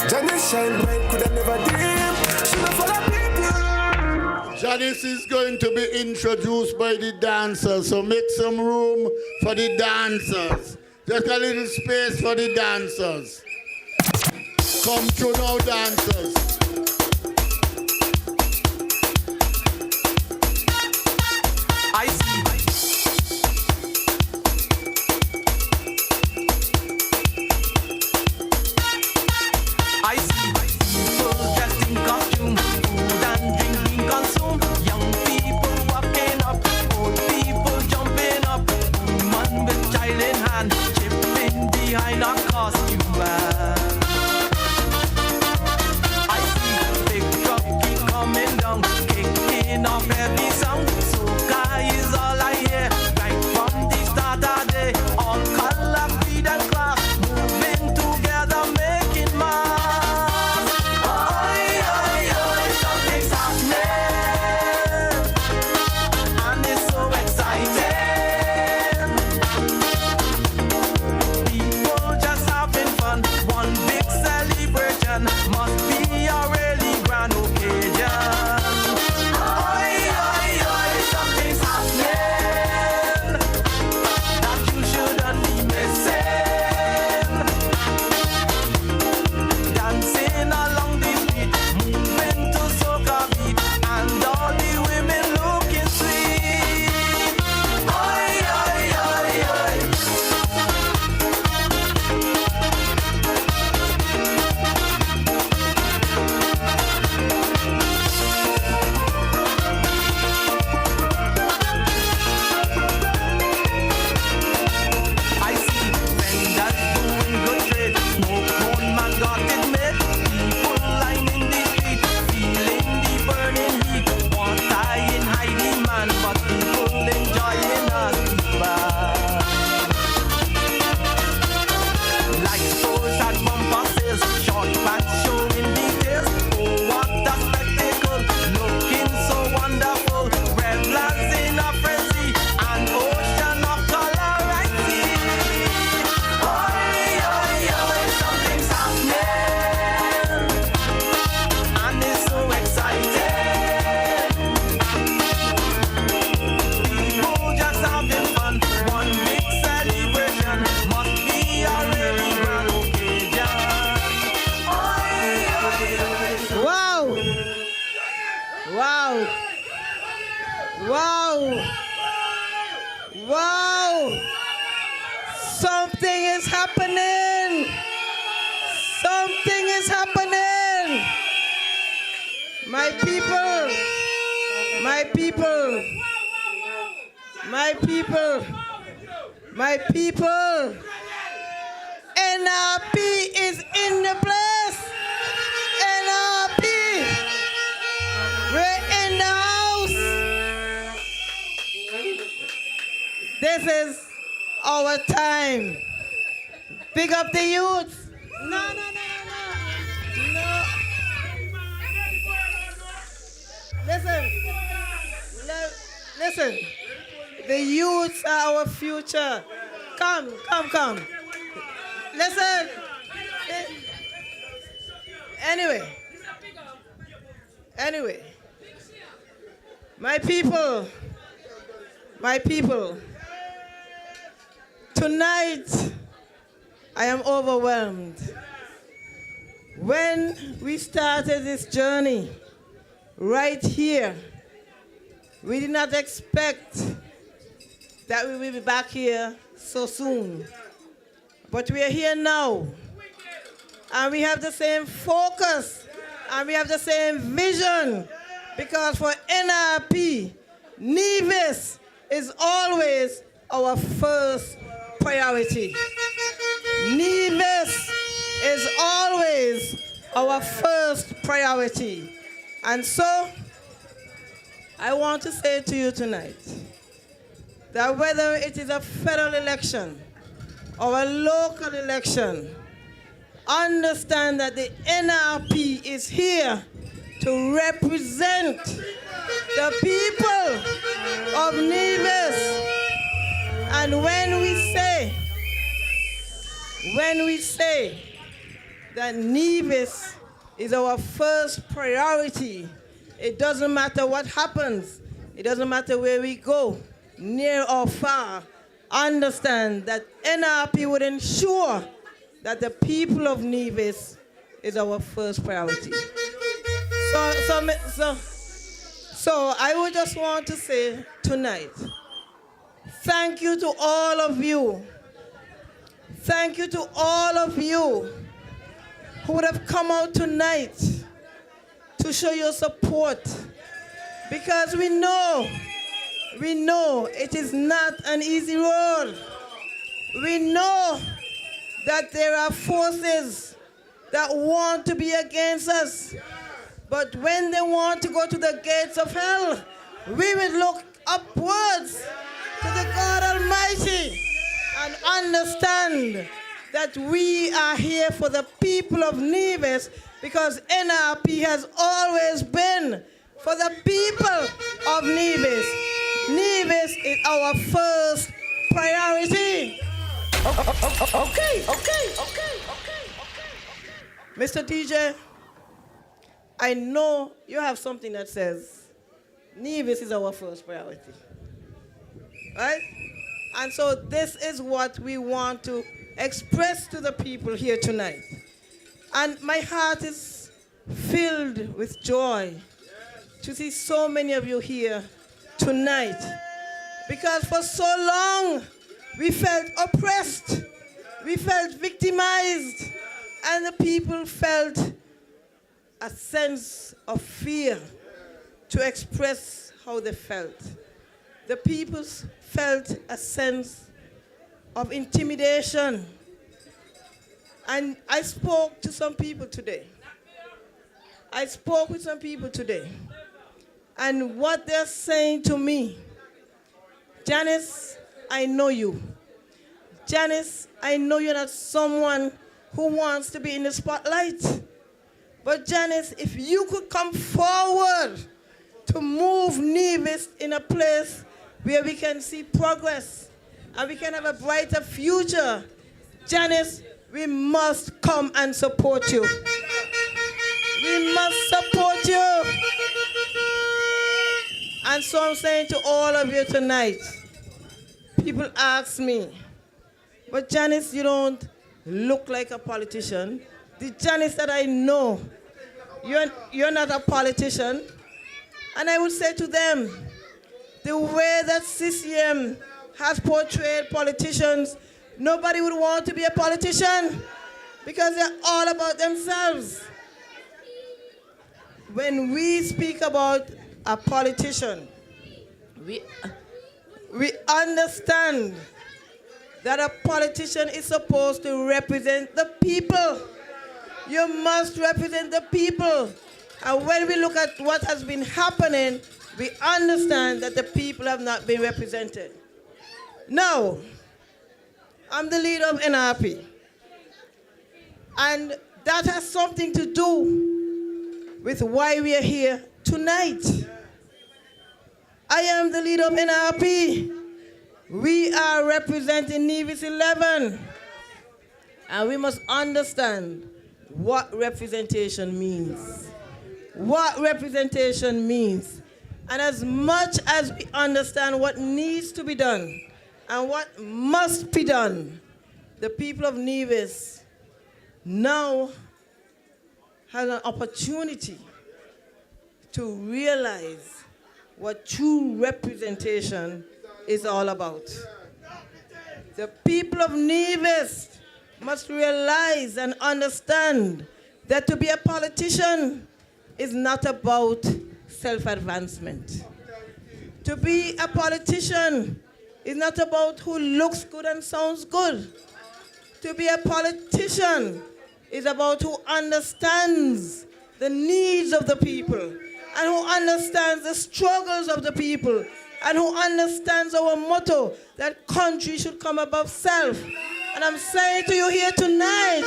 Janice shine bright, could I never dim. She not for the people. Janice is going to be introduced by the dancers, so make some room for the dancers. Just a little space for the dancers. Come through now, dancers. I see. I see people dressed in costume, food and drink being consumed. Young people walking up, old people jumping up. Woman with child in hand, chipping behind a costume van. I see big truck keep coming down, kicking off every sound. So guy is all I hear, right from the start of day. All color, creed and class, moving together, making mass. Oi, oi, oi, something's happening, and it's so exciting. People just having fun, one big celebration, must be a really grand occasion. Oi, oi, oi, something's happening that you shouldn't be missing. Dancing along the street, moving to soca beat, and all the women looking sweet. Oi, oi, oi, oi. I see vendors doing good trade. Smoke cone man got it made. People lining the street, feeling the burning heat. Water in high demand, but people enjoying us back. Like stores at bumper sales, short pants showing details. Oh, what a spectacle, looking so wonderful. Red Wow. Wow. Wow. Something is happening. Something is happening. My people. My people. My people. My people. NRP is in the place. NRP. We're in the house. This is our time. Pick up the youth. No. Listen. The youths are our future. Come. Listen. Anyway. My people. Tonight, I am overwhelmed. When we started this journey, right here, we did not expect that we will be back here so soon. But we are here now. And we have the same focus. And we have the same vision. Because for NRP, Nevis is always our first priority. Nevis is always our first priority. And so, I want to say to you tonight that whether it is a federal election or a local election, understand that the NRP is here to represent the people of Nevis. And when we say that Nevis is our first priority, it doesn't matter what happens. It doesn't matter where we go, near or far. Understand that NRP would ensure that the people of Nevis is our first priority. So I would just want to say tonight, thank you to all of you. Thank you to all of you who would have come out tonight to show your support. Because we know it is not an easy road. We know that there are forces that want to be against us. But when they want to go to the gates of hell, we will look upwards to the God Almighty and understand that we are here for the people of Nevis, because NRP has always been for the people of Nevis. Nevis is our first priority. Okay. Mr. DJ, I know you have something that says Nevis is our first priority. Right? And so this is what we want to express to the people here tonight. And my heart is filled with joy to see so many of you here tonight. Because for so long, we felt oppressed, we felt victimized, and the people felt a sense of fear to express how they felt. The people felt a sense of intimidation. And I spoke to some people today. And what they're saying to me, Janice, I know you. Janice, I know you're not someone who wants to be in the spotlight. But Janice, if you could come forward to move Nevis in a place where we can see progress and we can have a brighter future, Janice, we must come and support you. We must support you. And so I'm saying to all of you tonight, people ask me, but Janice, you don't look like a politician. The Janice that I know, you're not a politician. And I would say to them, the way that CCM has portrayed politicians, nobody would want to be a politician because they're all about themselves. When we speak about a politician, we understand that a politician is supposed to represent the people. You must represent the people. And when we look at what has been happening, we understand that the people have not been represented. Now, I'm the leader of NRP. And that has something to do with why we are here tonight. I am the leader of NRP. We are representing Nevis 11. And we must understand what representation means. What representation means. And as much as we understand what needs to be done and what must be done, the people of Nevis now have an opportunity to realize what true representation is all about. The people of Nevis must realize and understand that to be a politician is not about self-advancement. To be a politician is not about who looks good and sounds good. To be a politician is about who understands the needs of the people and who understands the struggles of the people and who understands our motto that country should come above self. And I'm saying to you here tonight,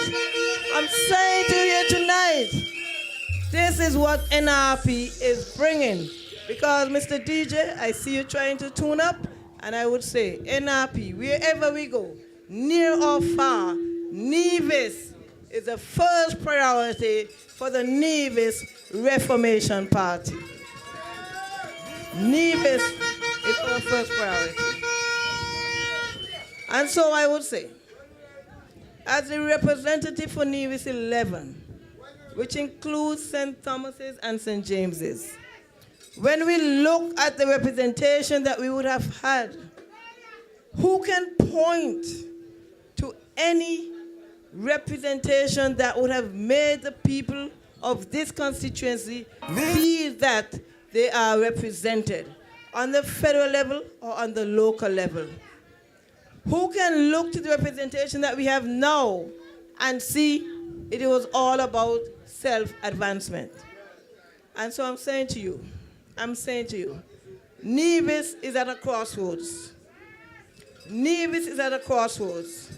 this is what NRP is bringing. Because Mr. DJ, I see you trying to tune up, and I would say, NRP, wherever we go, near or far, Nevis is the first priority for the Nevis Reformation Party. Nevis is our first priority. And so I would say, as a representative for Nevis 11, which includes St. Thomas's and St. James's, when we look at the representation that we would have had, who can point to any representation that would have made the people of this constituency feel that they are represented on the federal level or on the local level? Who can look to the representation that we have now and see it was all about self-advancement? And so I'm saying to you, Nevis is at a crossroads. Nevis is at a crossroads.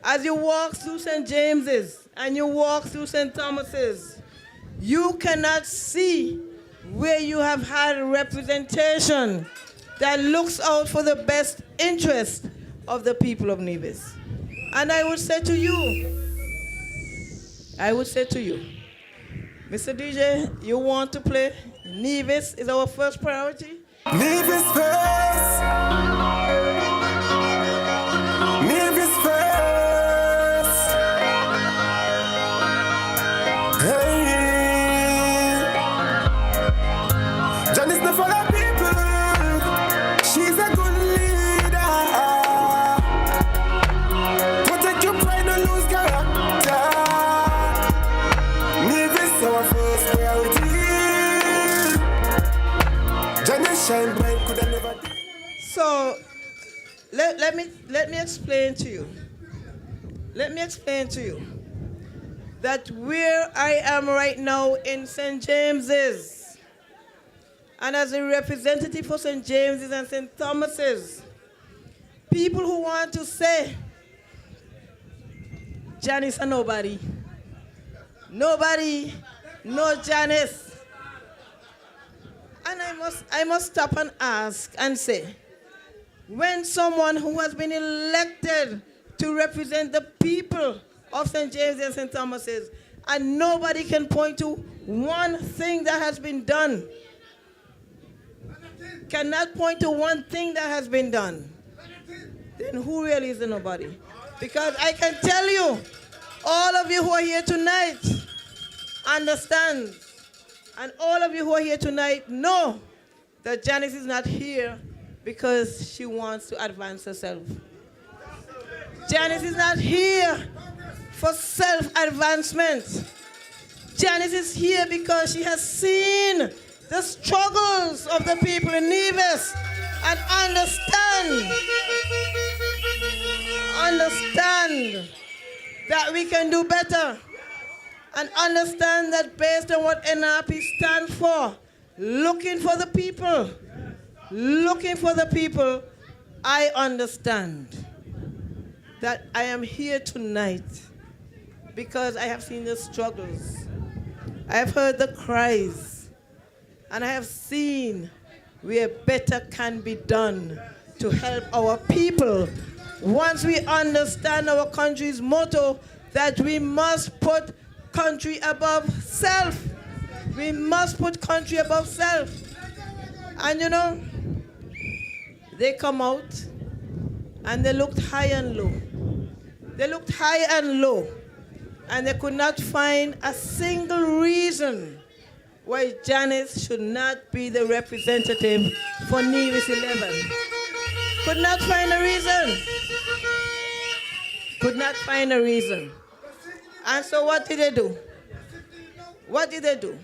As you walk through St. James's and you walk through St. Thomas's, you cannot see where you have had representation that looks out for the best interest of the people of Nevis. And I would say to you, Mr. DJ, you want to play Nevis is our first priority? Nevis first. Nevis first. Hey. Janice the for the people. She's a good leader. Protect your pride, no lose character. Nevis our first priority. Janice shine bright, could I never do. So let me explain to you. Let me explain to you that where I am right now in St. James's, and as a representative for St. James's and St. Thomas's, people who want to say, Janice and nobody, no Janice. And I must stop and ask and say, when someone who has been elected to represent the people of St. James and St. Thomas's, and nobody can point to one thing that has been done, cannot point to one thing that has been done, then who really is the nobody? Because I can tell you, all of you who are here tonight understand And all of you who are here tonight know that Janice is not here because she wants to advance herself. Janice is not here for self-advancement. Janice is here because she has seen the struggles of the people in Nevis and understand that we can do better, and understand that based on what NRP stands for, looking for the people, I understand that I am here tonight because I have seen the struggles. I have heard the cries, and I have seen where better can be done to help our people. Once we understand our country's motto that we must put country above self. We must put country above self. And you know, they come out and they looked high and low. They looked high and low, and they could not find a single reason why Janice should not be the representative for Nevis 11. Could not find a reason. Could not find a reason. And so what did they do? What did they do?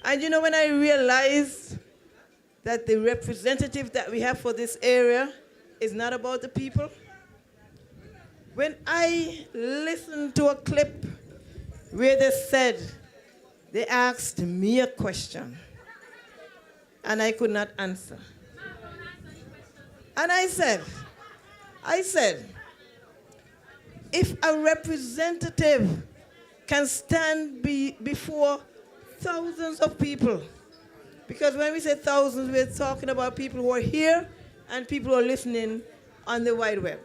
And you know, when I realized that the representative that we have for this area is not about the people, when I listened to a clip where they asked me a question, and I could not answer. And I said, if a representative can stand before thousands of people, because when we say thousands, we're talking about people who are here and people who are listening on the wide web.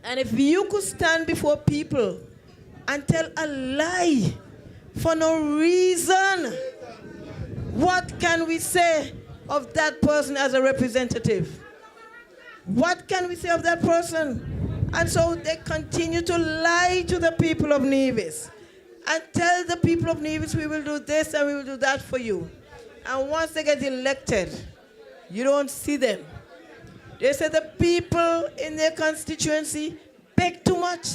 And if you could stand before people and tell a lie for no reason, what can we say of that person as a representative? What can we say of that person? And so they continue to lie to the people of Nevis and tell the people of Nevis, we will do this and we will do that for you. And once they get elected, you don't see them. They say the people in their constituency beg too much.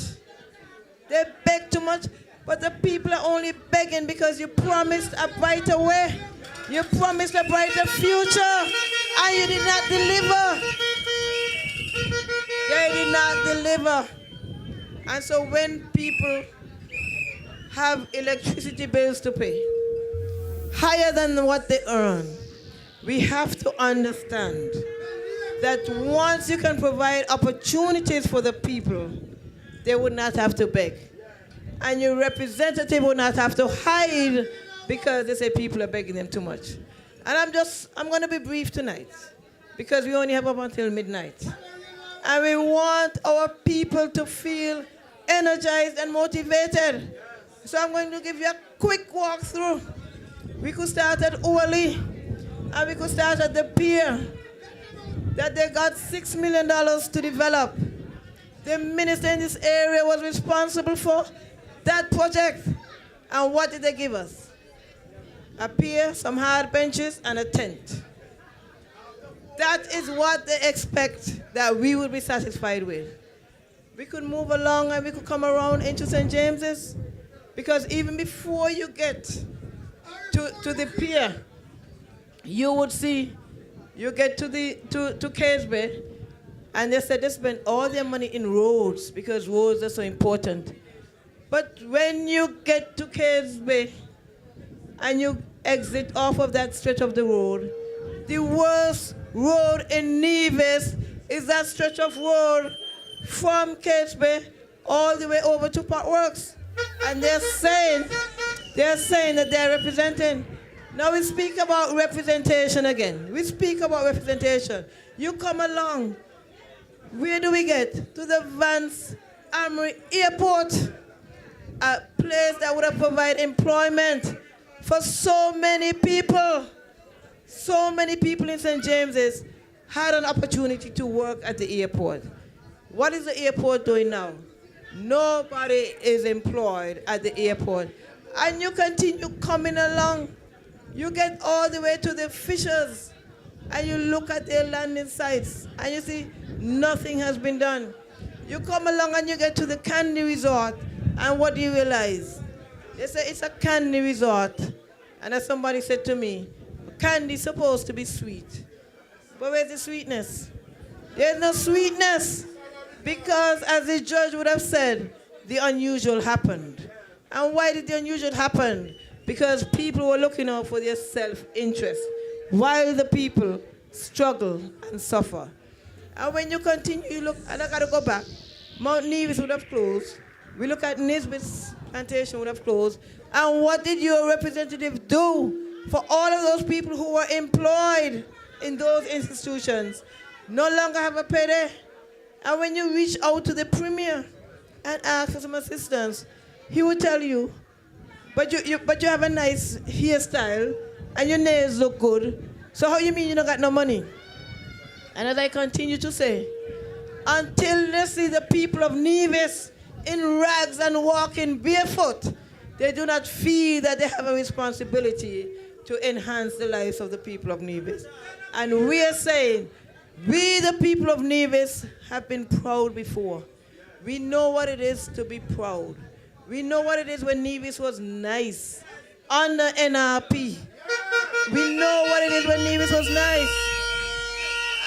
They beg too much, but the people are only begging because you promised a brighter way. You promised a brighter future, and you did not deliver. They did not deliver. And so when people have electricity bills to pay, higher than what they earn, we have to understand that once you can provide opportunities for the people, they would not have to beg. And your representative would not have to hide because they say people are begging them too much. And I'm going to be brief tonight because we only have up until midnight. And we want our people to feel energized and motivated. So I'm going to give you a quick walkthrough. We could start at Uwali, and we could start at the pier that they got $6 million to develop. The minister in this area was responsible for that project. And what did they give us? A pier, some hard benches, and a tent. That is what they expect that we would be satisfied with. We could move along and we could come around into St. James's, because even before you get to the pier, you would see, you get to Caseby, and they said they spent all their money in roads because roads are so important. But when you get to Caseby and you exit off of that stretch of the road, the worst road in Nevis is that stretch of road from Caseby all the way over to Port Works. And they're saying that they're representing. Now we speak about representation again. We speak about representation. You come along. Where do we get? To the Vance Armory Airport, a place that would have provided employment for so many people. So many people in St. James's had an opportunity to work at the airport. What is the airport doing now? Nobody is employed at the airport. And you continue coming along You get all the way to the fishers and you look at their landing sites and you see nothing has been done. You come along and you get to the candy resort and what do you realize? They say it's a candy resort. And as somebody said to me, candy is supposed to be sweet. But where's the sweetness? There's no sweetness. Because as the judge would have said, the unusual happened. And why did the unusual happen? Because people were looking out for their self-interest while the people struggle and suffer. And when you continue, you look, and I got to go back, Mount Nevis would have closed. We look at Nisbet's plantation would have closed. And what did your representative do for all of those people who were employed in those institutions? No longer have a payday. And when you reach out to the premier and ask for some assistance, he will tell you, but you have a nice hairstyle and your nails look good. So how you mean you don't got no money? And as I continue to say, until they see the people of Nevis in rags and walking barefoot, they do not feel that they have a responsibility to enhance the lives of the people of Nevis. And we are saying, we the people of Nevis have been proud before. We know what it is to be proud. We know what it is when Nevis was nice under NRP. We know what it is when Nevis was nice.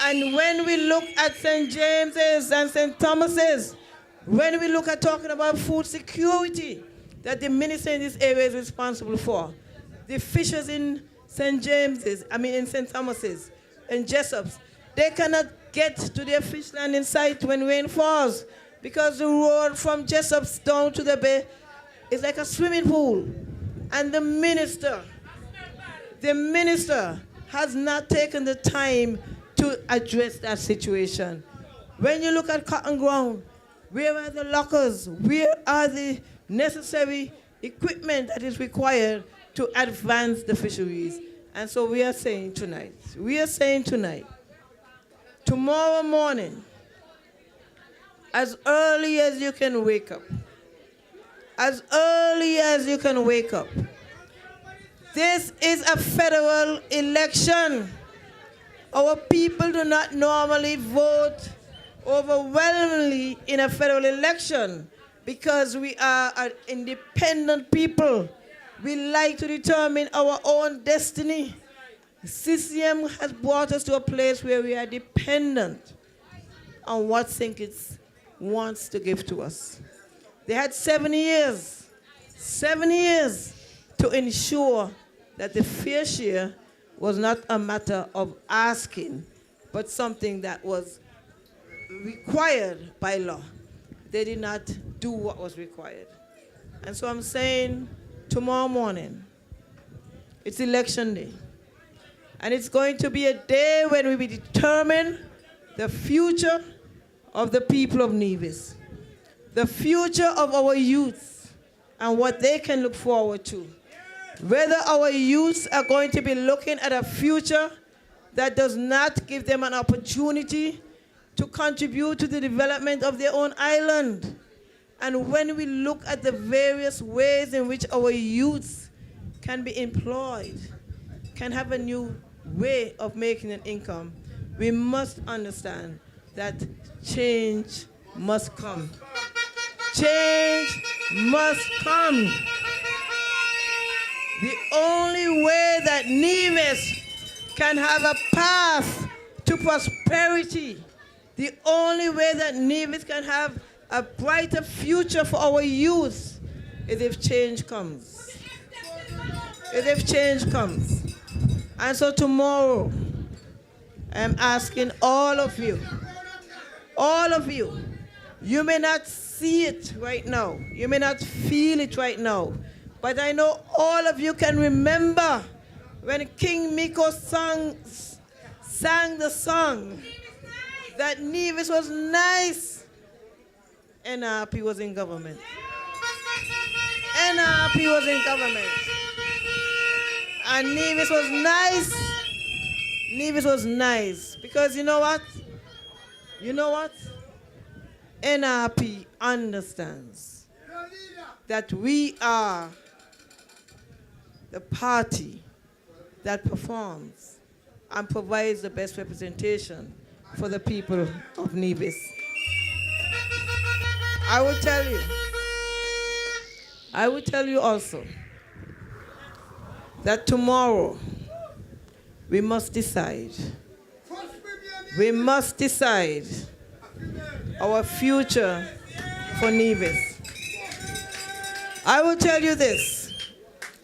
And when we look at St. James's and St. Thomas's, when we look at talking about food security that the minister in this area is responsible for, the fishers in St. James's, in St. Thomas's and Jessop's, they cannot get to their fish landing site when rain falls because the road from Jessop's down to the bay is like a swimming pool. And the minister has not taken the time to address that situation. When you look at cotton ground, where are the lockers? Where are the necessary equipment that is required to advance the fisheries? And so we are saying tonight, tomorrow morning, as early as you can wake up, this is a federal election. Our people do not normally vote overwhelmingly in a federal election because we are an independent people. We like to determine our own destiny. CCM has brought us to a place where we are dependent on what St. Kitts wants to give to us. They had 7 years to ensure that the fair share was not a matter of asking, but something that was required by law. They did not do what was required. And so I'm saying tomorrow morning, it's election day. And it's going to be a day when we will determine the future of the people of Nevis, the future of our youth and what they can look forward to. Whether our youths are going to be looking at a future that does not give them an opportunity to contribute to the development of their own island. And when we look at the various ways in which our youths can be employed, can have a new way of making an income, we must understand that change must come. Change must come. The only way that Nevis can have a path to prosperity, the only way that Nevis can have a brighter future for our youth is if change comes. And so tomorrow, I'm asking all of you, you may not see it right now, you may not feel it right now, but I know all of you can remember when King Miko sang the song that Nevis was nice. NRP was in government. And Nevis was nice. Because you know what? NRP understands that we are the party that performs and provides the best representation for the people of Nevis. I will tell you also that tomorrow we must decide. We must decide our future for Nevis. I will tell you this.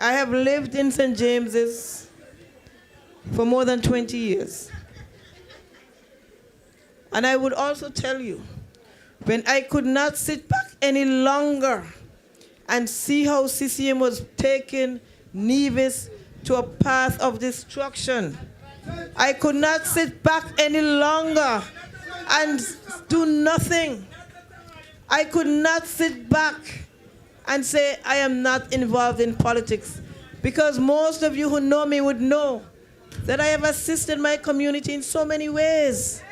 I have lived in St. James's for more than 20 years. And I would also tell you, when I could not sit back any longer and see how CCM was taking Nevis to a path of destruction, I could not sit back any longer and do nothing. I could not sit back and say I am not involved in politics, because most of you who know me would know that I have assisted my community in so many ways.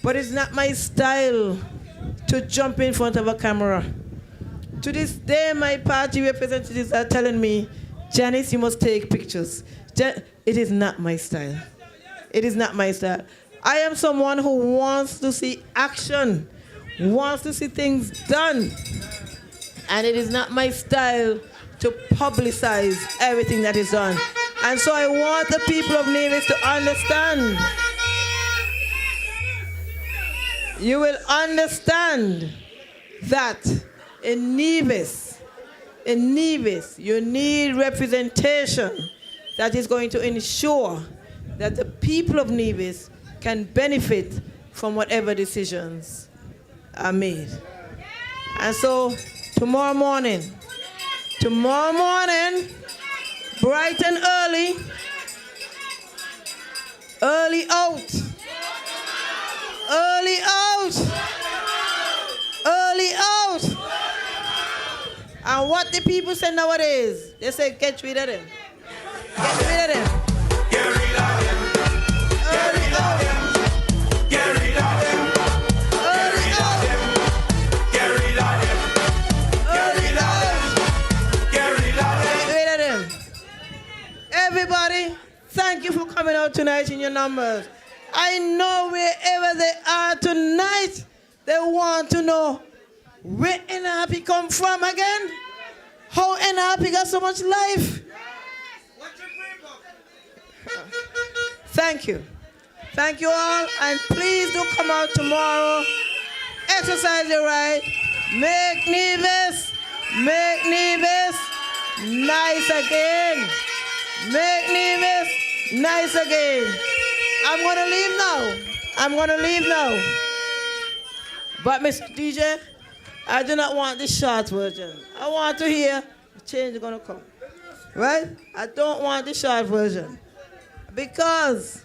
But it's not my style to jump in front of a camera. To this day, my party representatives are telling me, Janice, you must take pictures. It is not my style. It is not my style. I am someone who wants to see action, wants to see things done. And it is not my style to publicize everything that is done. And so I want the people of Nevis to understand. You will understand that in Nevis, you need representation that is going to ensure that the people of Nevis can benefit from whatever decisions are made. And so tomorrow morning, bright and early out. And what the people say nowadays, they say, get rid of them. Get rid of them. Get rid of them. Get rid of them. Get rid of them. Get rid of them. Get rid of them. Get rid of them. Get rid of them. Get rid of them. Everybody, thank you for coming out tonight in your numbers. I know wherever they are tonight, they want to know where NRP come from again. How NRP got so much life. Thank you. Thank you all, and please do come out tomorrow. Exercise your right. Make Nevis nice again. Make Nevis nice again. I'm gonna leave now. But Mr. DJ, I do not want the short version. I want to hear the change is gonna come. Right? I don't want the short version. Because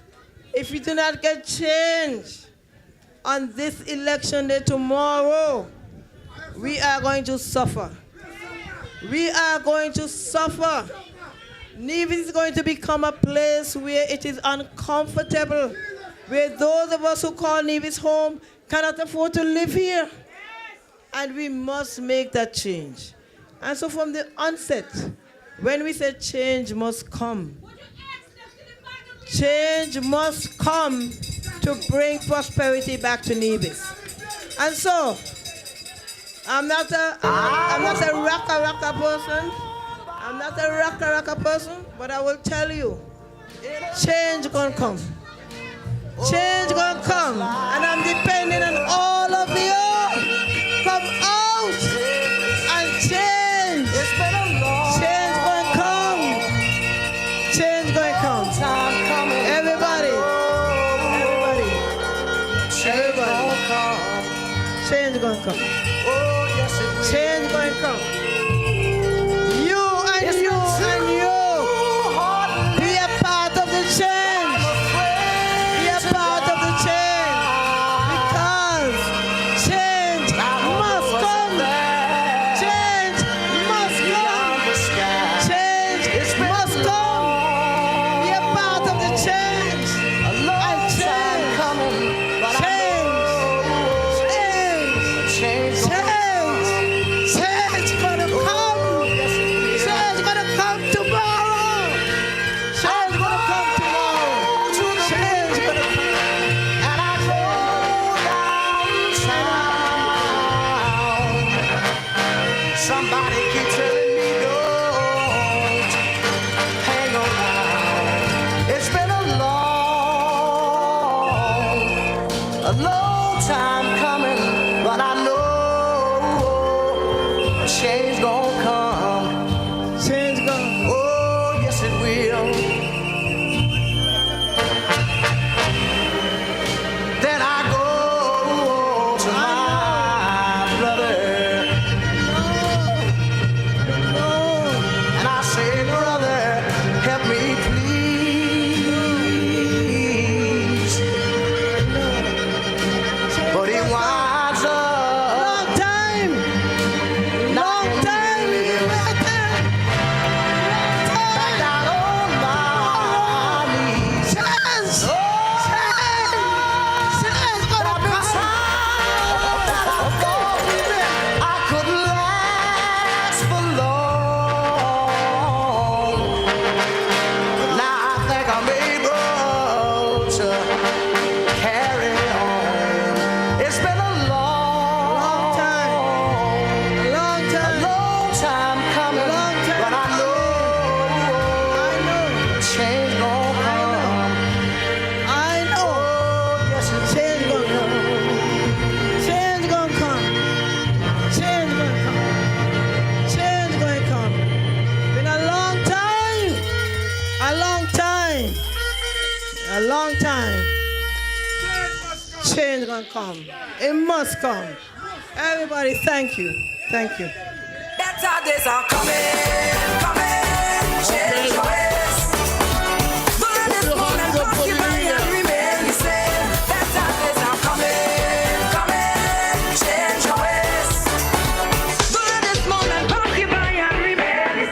if we do not get change on this election day tomorrow, we are going to suffer. We are going to suffer. Nevis is going to become a place where it is uncomfortable, where those of us who call Nevis home cannot afford to live here. And we must make that change. And so from the onset, when we say change must come, change must come to bring prosperity back to Nevis. And so, I'm not a raka person. I'm not a raka person, but I will tell you, change gonna come. Change gonna come, and I'm depending on all of you. Come out and change. Change gonna come. Change gonna come. Everybody. Change gonna come. Change gonna come. You and you. Be a part of the change. Be a part of the change. Because A long time. Change gonna come. It must come. Everybody, thank you. Thank you. Better days are coming. Change your ways. Burn this morning, cross your mind and remain the same. Better days are coming. Change your ways. Burn this morning, cross your mind and remain the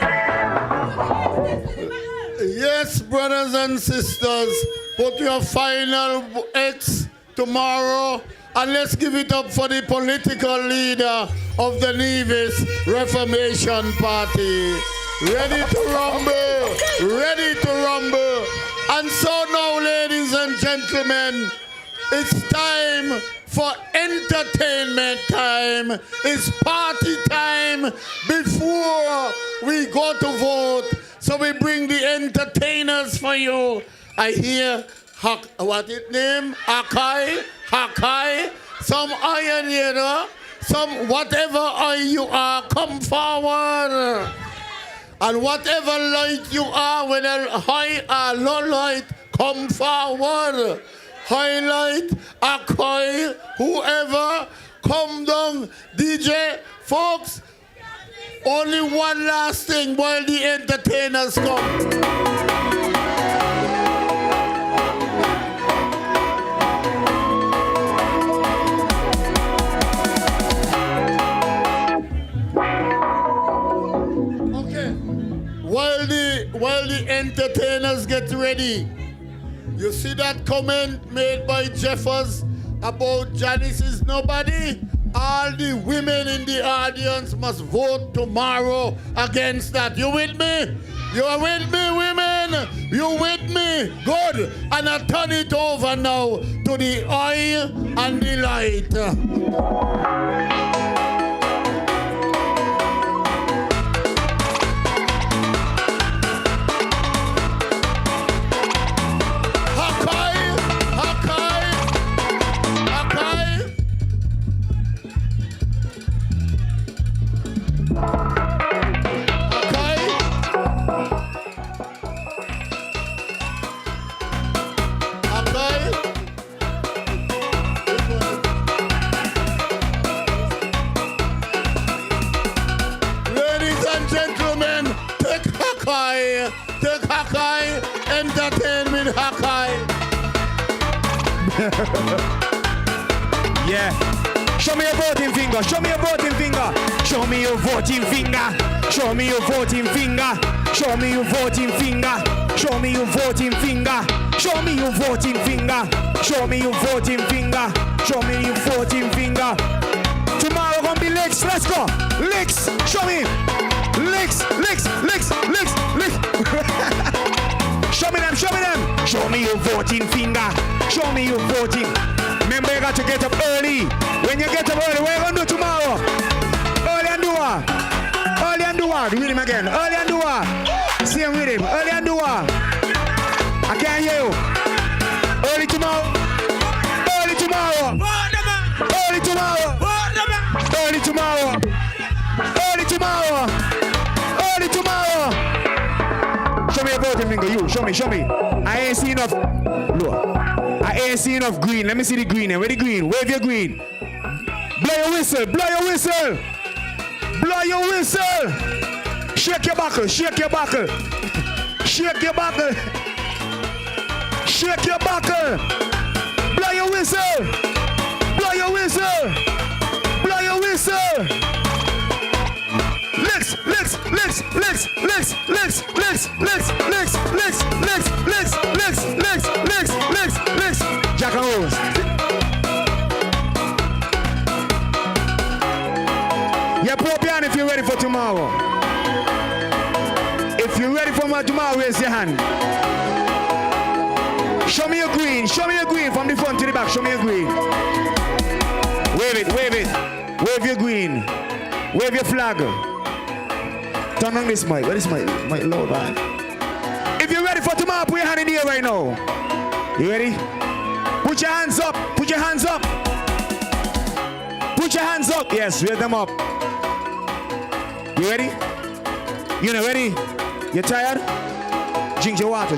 same. Yes, brothers and sisters, put your final X tomorrow, and let's give it up for the political leader of the Nevis Reformation Party. Ready to rumble, ready to rumble. And so now, ladies and gentlemen, it's time for entertainment time. It's party time before we go to vote. So we bring the entertainers for you. I hear what it name? Hakai. Some iron here, some whatever eye you are, come forward. And whatever light you are, whether high or low light, come forward. Highlight, Hakai, whoever, come down. DJ, folks, only one last thing while the entertainers come. While the entertainers get ready, you see that comment made by Jeffers about Janice is nobody? All the women in the audience must vote tomorrow against that. You with me? You are with me, women? You with me? Good. And I turn it over now to the eye and the light. Take Hakai, entertain with Hakai. Yeah. Show me your voting finger. Show me your voting finger. Show me your voting finger. Show me your voting finger. Show me your voting finger. Show me your voting finger. Show me your voting finger. Show me your voting finger. Show me your voting finger. Tomorrow gonna be licks. Let's go. Licks. Show me. Licks. Show me them. Show me your voting finger. Show me your voting. Remember, you got to get up early. When you get up early, what are you going to do tomorrow? Early and do what? Early and do what? Read him again. Early and do what? See him with him. Early and do what? I can't hear you. Early tomorrow. Early tomorrow. Early tomorrow. Early tomorrow. Early tomorrow. Early tomorrow. Show me your voting finger. You. Show me. I ain't seen enough. Look. I ain't seen enough green. Let me see the green. Where the green? Wave your green. Blow your whistle. Blow your whistle. Blow your whistle. Shake your buckle. Shake your buckle. Shake your buckle. Shake your buckle. Blow your whistle. Blow your whistle. Blow your whistle. Licks. Jack and Rose. Yeah, put up your hand if you're ready for tomorrow. If you're ready for tomorrow, raise your hand. Show me your green. Show me your green from the front to the back. Show me your green. Wave it. Wave your green. Wave your flag. Turn on this mic. Where this mic low, man. If you're ready for tomorrow, put your hand in the air right now. You ready? Put your hands up. Put your hands up. Put your hands up. Yes, raise them up. You ready? You not ready? You tired? Drink your water.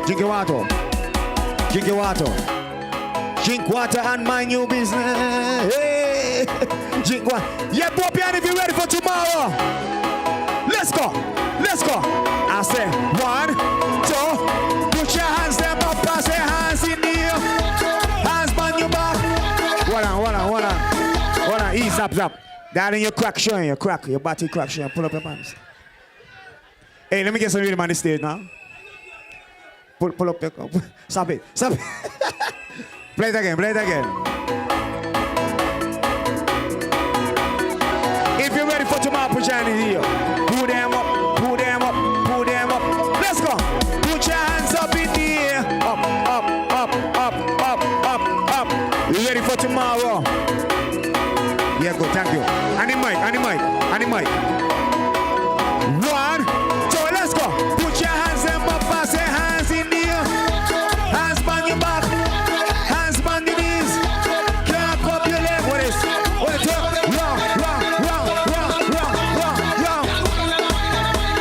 Drink your water. Drink your water. Drink water and mind your business. Hey. Drink water. Yeah, Popian, if you're ready for tomorrow. Let's go. Let's go. I say 1, 2. Put your hands there, Papa. Say hands in the air. Hands on your back. Hold on. Ease up. Down in your crack, showing your crack. Your body crack, showing. Pull up your pants. Hey, let me get some rhythm on the stage now. Pull up your... Stop it. Play it again. If you're ready for tomorrow, put your hand in here. Pull them up. Let's go. Put your hands up in the air. Up. You ready for tomorrow? Yeah, good, thank you. And the mic. 1, 2, let's go. Put your hands up, Papa. Say hands in the air. Hands on your back. Hands on your knees. Can't up your leg. What is it? Round.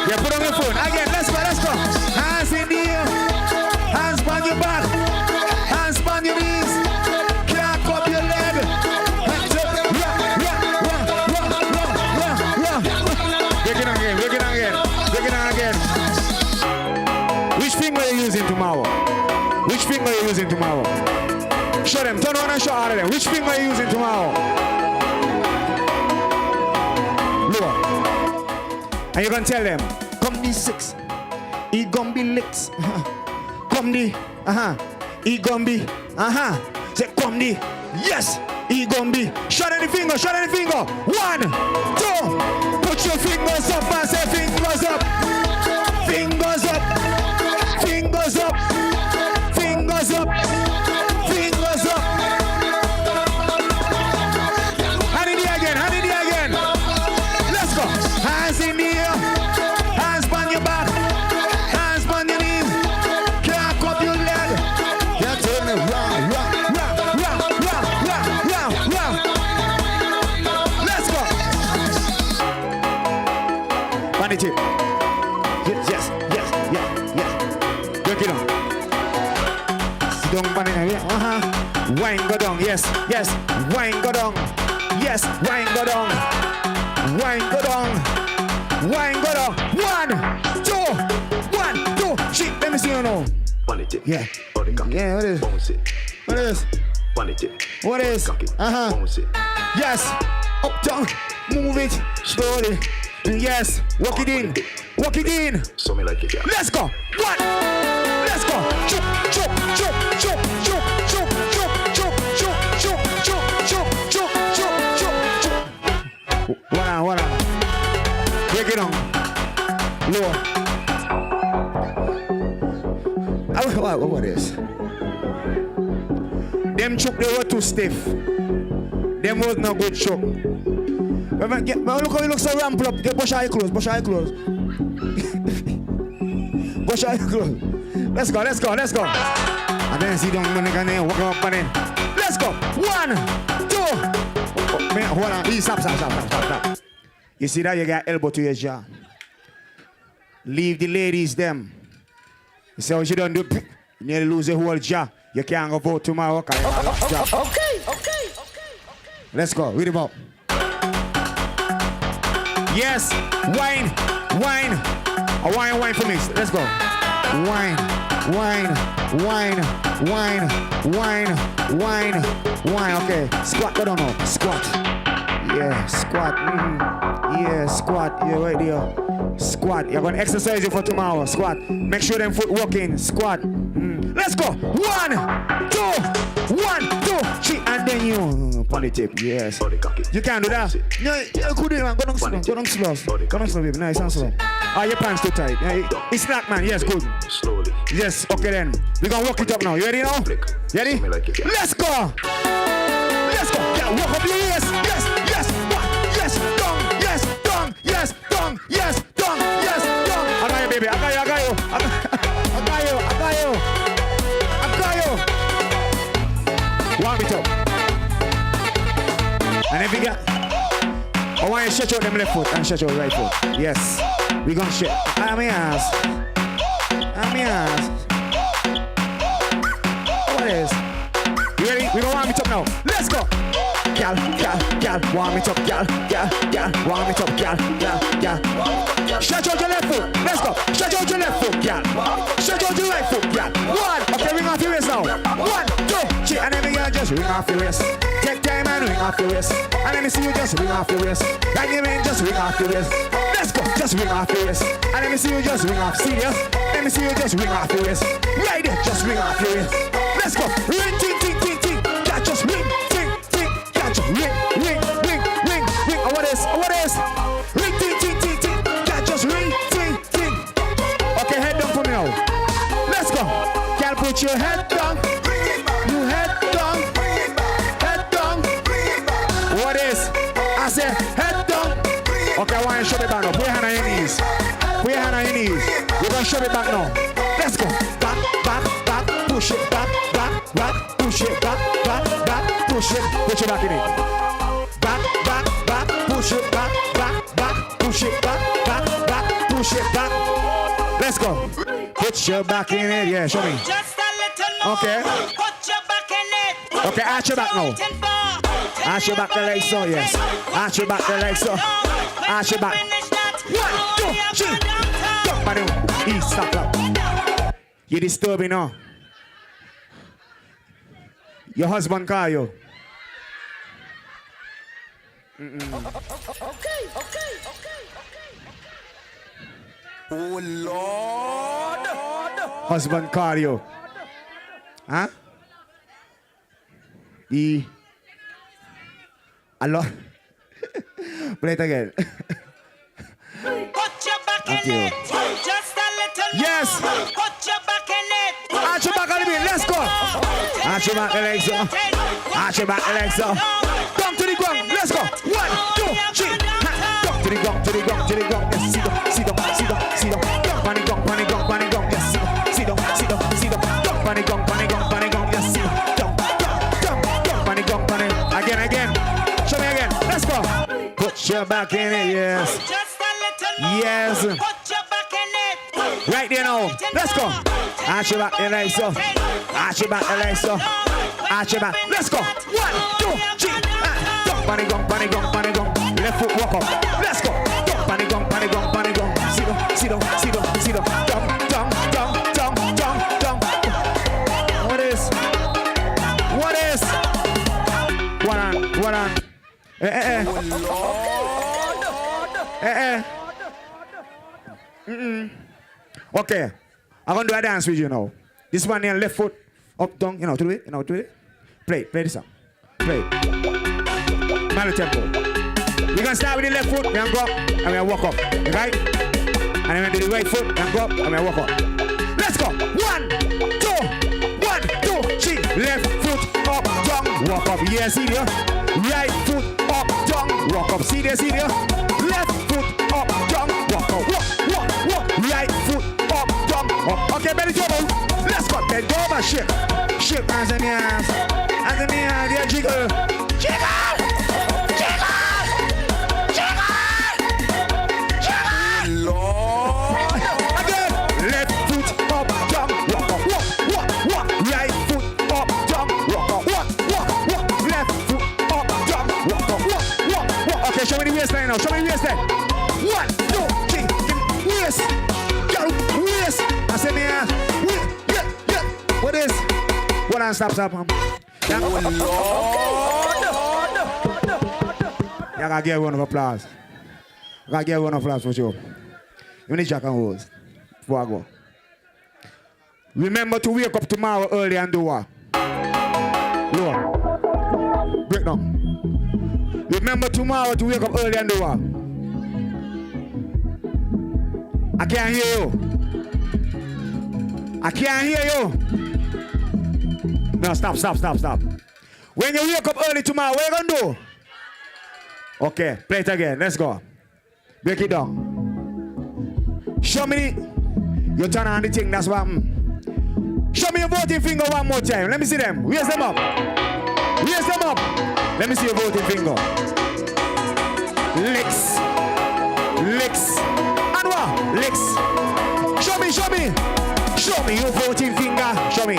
Yeah, put on your phone. Again, let's go. Hands in the air. Hands on your back. Hands on your knees. Can't up your leg. Break it again. Which finger are you using tomorrow? Show them. Turn on and show all of them. Which finger are you using tomorrow? Lower. And you're going to tell them, come the 6. He gonna be licks. Come the, He gonna be, Say come the, yes. He gonna be. Show them the finger. 1, 2. Put your fingers up and say fingers up. Fingers up. Hand in the again. Let's go. Hands in the air. Hands on your back. Hands on your knees. Can't up your leg. You're turning round. Let's go. On the tip. Yes. Break it on. Sit down, banana. Wine go down. Yes. Wine go down. Yes. Wine go down. 1, 2. 1, 2. Shit, let me see you now. Yeah. What is? Yes. Up, down. Move it slowly. Yes. Walk it in. Let's go. 1. Let's go. Chop. Hold on. Break it on. Lower. What is? Them choke, they were too stiff. Them was no good choke. But look how you look so ramped up. Get push out your clothes. Push out your clothes. Let's go. And then see them and then walk up and then. Let's go. 1, 2. Hold on. Stop. You see that? You got elbow to your jaw. Leave the ladies them. You see what you don't do? You nearly lose your whole jaw. You can't go vote tomorrow. Okay. Let's go. Read him up. Yes. Wine. Wine for me. Let's go. Wine. Okay. Squat. Go down now. Squat. Yeah. Squat. Yeah. Squat. Yeah. Right there. Squat. You're going to exercise it for tomorrow. Squat. Make sure them foot working. Squat. Let's go. 1, 2. 1, 2, 3. And then you. Pony tip. Yes. You can't do that. No, you couldn't. Go down slow. Go down slow, baby. Nice and slow. Your pants too tight. It's slack, man. Yes, good. Yes. Okay, then. We're going to work it up now. You ready now? Ready? Let's go. Yeah, walk up your ears. Yes. Down. I got you, baby. I got you. Warm it up. And if you got, I want you to stretch out them left foot and stretch out right foot. Yes. We're going to stretch. I'm your ass. what it is. You ready? We don't warm it up now. Let's go. Gal, warm it up, gal, warm it up, gal. Stretch out your left foot. Let's go. Stretch out your left foot, gal. Stretch out your right foot, gal. One. Okay, ring off your waist now. 1, 2, 3. And then girl just ring off your waist. Take time and ring off your waist. And let me see you just ring off your waist. Like you mean, just ring off your waist. Let's go. Just ring off your waist. And let me see you just ring off. See ya? Let me see you just ring off your waist. Right there, just ring off your waist. Let's go. Ring, ting, ting, ting, ting. That just ring, ting, ting. That just ring. Oh, what is? Ring, ting, ting, ting, ting. That just ring, ting, ting. Okay, head down for me now. Let's go. Can put your head down. You head down. Head down. What is? I said head down. Okay, I want you to shove it back now. Put your hand on your knees. Put your hand on your knees. We're going to shove it back now. Let's go. Back. Push it. Back. Push it. Back. Push it. Put your back in it. Back. Push it. Back. Push it. Back. Push it. Back. Let's go. Put your back in it. Yeah, show me. Just a little more. Okay. Put your back in it. Okay, arch your back now. Arch your back the legs so, yes. Arch your back the legs so. Arch your back. 1, 2, 3. Jump on him. East, stop up. You disturbing now. Your husband call you. Okay. Oh Lord. Husband call you. Huh? Allah. Play it again. Put your back in it. Just a little more. Yes. Put your back in it. Arch your back on the beat. Let's go. Arch your back the legs up. Arch your back the legs up. Down to the ground. Let's go. 1, 2, 3. Down to the ground. Yes, sit down. Jump on the ground. Yes, sit down. Jump on the ground. Yes, sit down. Jump on the ground. Again. Show me again. Let's go. Put your back in it. Yes. Just a little more. Yes. Put your back in it. Right there now. Let's go. Arch your back the legs up. Arch your back. Let's go. 1, 2, 3. Jump on the ground. Left foot walk up. Let's go. Jump on the ground. Sit down. Down. What is? What on? Okay. I'm going to do a dance with you now. This one here, left foot, up, down, you know, to it. Play this song. Play. Manual tempo. We're going to start with the left foot, we're going to go up, and we're going to walk up. Right? And then we're going to do the right foot, we're going to go up, and we're going to walk up. Let's go. 1, 2, 3. Left foot, up, down, walk up. Yeah, see there? Right foot, up, down, walk up. See there? Left foot, up, down, walk up. Walk. Right foot, up, down, up. Okay, belly trouble. Let's go. Bend over, shake. Hands in the hands. Yeah, jiggle. Lord. Again. Left foot, up, down, walk up. Walk. Right foot, up, down, walk up. Walk. Left foot, up, down, walk up. Walk. Okay, show me the waistline now. 1, 2, 3. Give me waist. Go, waist. I said, yeah. What is? What on, stop. Yeah. I gotta give one of applause. For sure. You need Jack and Rose before I go. Remember to wake up tomorrow early and do what? Lord. Break down. Remember tomorrow to wake up early and do what? I can't hear you. No, stop. When you wake up early tomorrow, what are you gonna do? Okay, play it again. Let's go. Break it down. Show me. You turn on the thing, that's what happened. Show me your voting finger one more time. Let me see them. Raise them up. Let me see your voting finger. Licks. And what? Licks. Show me. Show me your voting finger. Show me.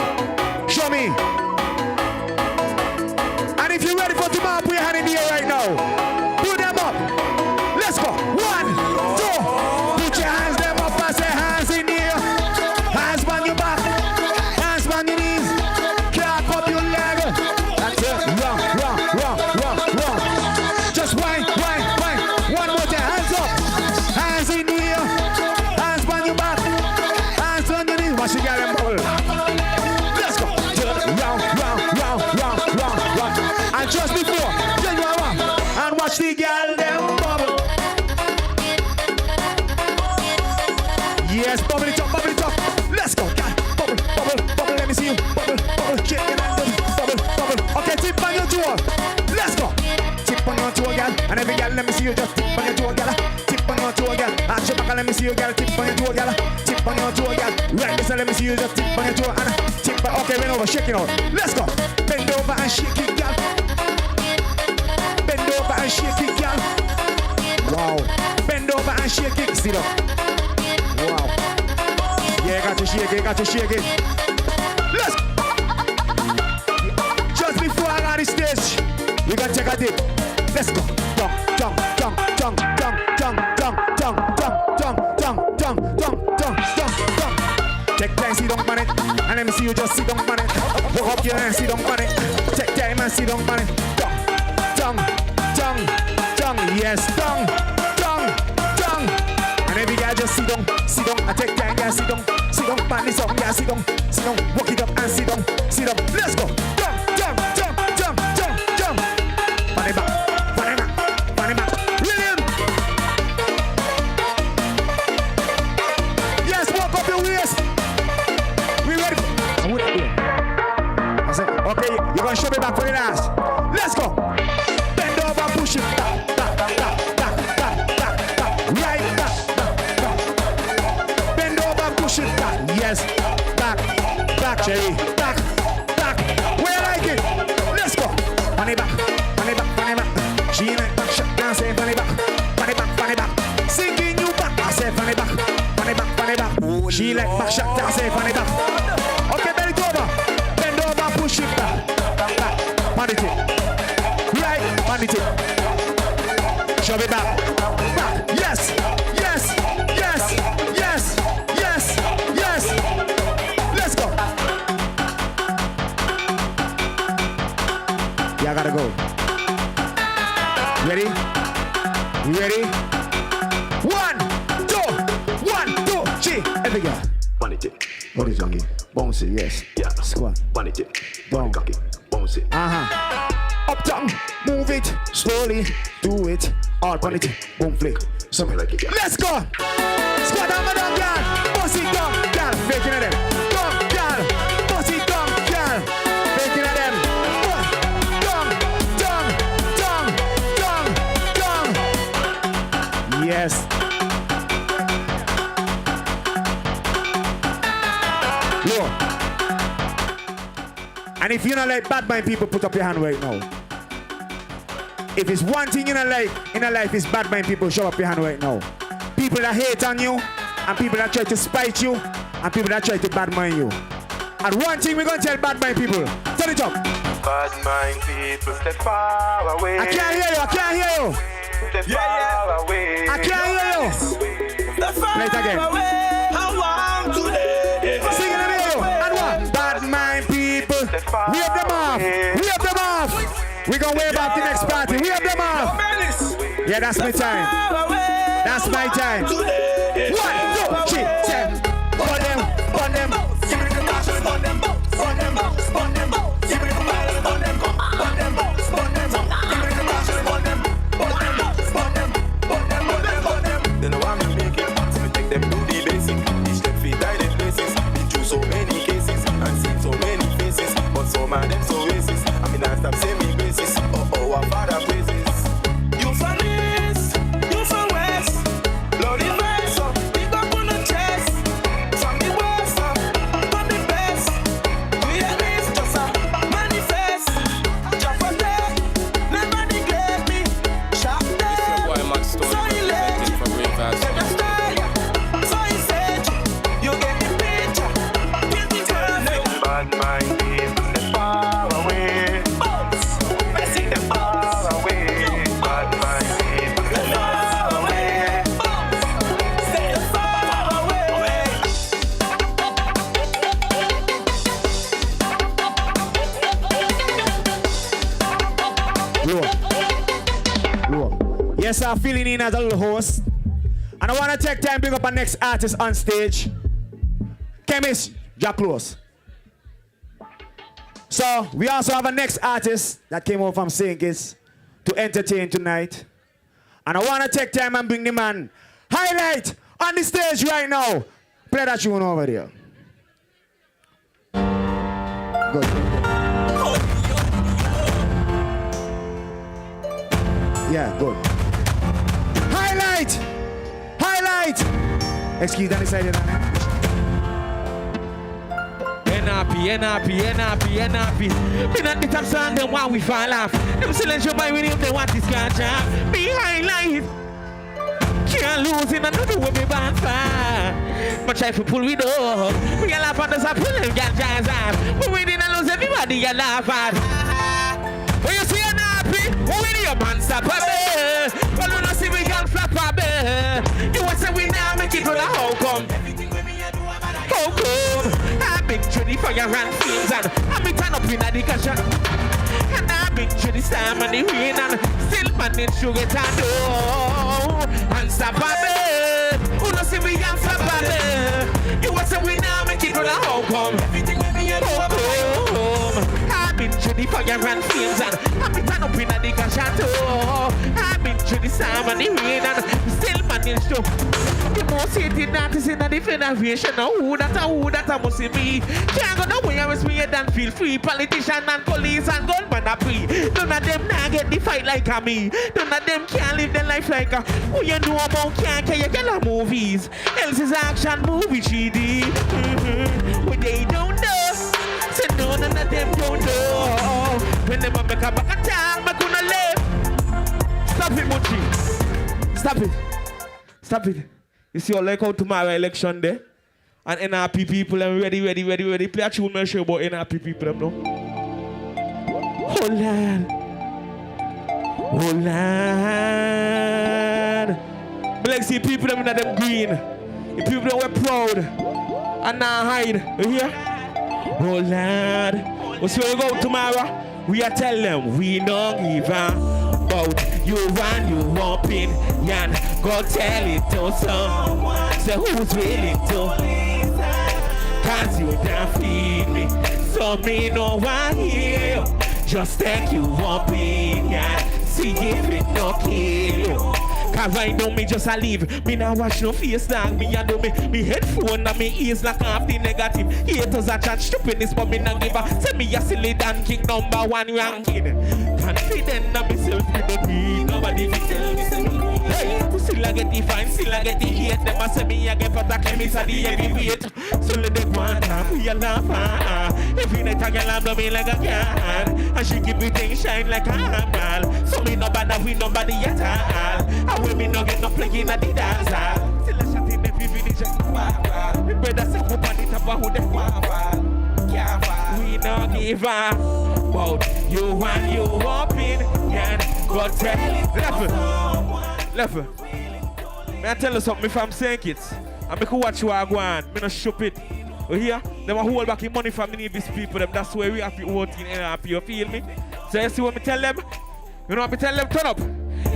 Watch the girl them bubble. Yes, bubble it up, bubble it up. Let's go, girl. Bubble, bubble, bubble. Let me see you. Bubble, bubble. Shake your hand. Bubble, bubble. Okay, tip on your toe. Let's go. Tip on your toe, girl. And every girl, let me see you just tip on your toe, girl. Tip on your toe, girl. Arch your back and let me see you, girl. Tip on your toe, girl. Tip on your toe, girl. Right this and let me see you just tip on your toe. And tip on. Okay, bend over, shake it out. Let's go. Bend over and shake it, girl. Bend over and shake it, girl. Wow. Bend over and shake it. Sit up. Wow. Yeah, got to shake it, got to shake it. Let's go. Just before I got the stage, we gonna take a dip. Let's go. Dong, dong, dong, dong, dong, dong, dong, dong, dong, dong, dong, dong, dong, dong, dong, dong. Take time, sit down on it, and let me see you just sit down on it. Walk up your hand, sit down on it. Take time and sit down on it. Dong, dong, dong, dong, yes, dong, dong, dong. And every guy just sit down, I take time, yeah, sit down, pan this up, yeah, sit down, walk it up and sit down, let's go, jump, pan it back, William, yes, walk up your waist, we ready, I said, okay, you're gonna show me back for the last, let's go, bend over, push it, back, right, push it back, yes, back, Jerry, back, where I like it, let's go, funny back, she like back, shot down, say funny back, sinking you back, I say funny back, she like back, shot down, say funny back, okay, bend it over, push it back, pan it, right, pan it, shove it back, yes, let's go. Yeah, I gotta go. Ready? You ready? 1, 2, 3. Every girl. One it, what is it? Bounce it, yes. yeah. Squat. One it, Down. cocky, bounce it. Up down, move it slowly, do it. All on it, boom flick. Something like it, yeah. Let's go. Squat down, down, girl. Bounce it down, girl. Faking at them. Down, girl. Bounce it down, girl. Faking at them. Down. Yes. Look. And if you don't like bad mind people, put up your hand right now. If it's one thing in a life is bad mind people, show up your hand right now. People that hate on you, and people that try to spite you, and people that try to bad mind you. And one thing we're gonna tell bad mind people, turn it up. Bad mind people, stay far away. I can't hear you. Stay far away. I can't hear you. Play it again. Sing it again. And what? Bad mind people, wave them off. We're gonna wave off the next party. Wave them off. Yeah, that's my time. That's my time. 1, 2, 3, 10. Burn them. Give me the passion, burn them. Give me the violence, burn them. Give me the passion, burn them. They know I'm making so we take them to the basic. Teach them feet die their places. Been through so many cases and seen so many faces, but some of them so racist. I mean I stop saying me basis. Oh, our father praises. You from east, you from west. Bloody face up, big up on the chest. From the west up, from the best. We at least just a manifest. Just for that, never neglect me. Shop there, so you let me. So you said you get the picture. Get the girl. Bad mind people, they far away. Pressing them far away. Bad mind people, they far away. Stay far away. Look. Yes, I'm feeling in as a little host. And I want to take time to bring up our next artist on stage. Chemist, Jack Close. So, we also have a next artist that came over from St. Kitts to entertain tonight. And I want to take time and bring the man Highlight on the stage right now. Play that tune over there. Good. Yeah, good. Highlight! Excuse that side. NRP. Me not the top song, them want we fall off. Them silence my with him, they want this ganja. Me highlight. Can't lose in another way, me band fire. But try to pull with up. We all laugh on the side, pull them ganjas off. But we didn't lose everybody, you laugh at. When you see NRP, we need your man stop a bit. But when you see we can flap a bit. You want to say we now make it go to how come? How come? I've been through the fire and flames and I've been turn up in the cushion. And I've been through the storm and the rain and still managed to get on door. And stop a bit. Who knows if we can stop a bit? You want to say we now make it go to how come? How come? I've been through the fire and flames and I've been turn up in the cushion. I've been through the storm and the rain and still managed to. The most hated artist in the federation. Now who that I must see me. Can't go nowhere with me and feel free. Politician and police and gunman are free. None of them now get the fight like a me. None of them can't live their life like a. Who you know about can't you get a movies. Else is action movie 3D. What they don't know. Say no, none of them don't know. When them make a back attack, I'm gonna live. Stop it, Mochi. Stop it. You see, like how tomorrow election day, and NRP people are ready. Play a tune, show about NRP people, them know. Oh Lord. But like see people them in them green. The people that were proud and not hide. You hear? Oh Lord. So we go tomorrow, we are tell them we don't give a about you and you whooping, and go tell it to someone. So who's willing to? Cause you don't feed me, so me no one here. Just take you whooping, and see if it no kill you. Cause right now me just a leave. Me now watch no face dog. Me a do me headphone and me ears like half the negative. Haters a chat stupidness but me not give a. Say me a silly Dan King #1 ranking. Confident of myself, I don't need nobody to tell me. Hey, still I get the fine, still I get the hate. Them a say me a get for the chemist and the heavyweight. So let them go on, we a laugh. Every night I get blow me like a can. And she give me things shine like a handball. So me no bother with nobody at all. And when me no get no playing at the dance hall. Still I shot in every village and me brother say up on the top of who they want. We no give up. About you and you hoping and go tell it. Level. May I tell you something if I'm saying it? I make you watch you are going. Me no shop it. You hear? Them a hold back in money from many of these people. Them. That's why we have to vote in NRP. You feel me? So you see what me tell them? You know what me tell them? Turn up.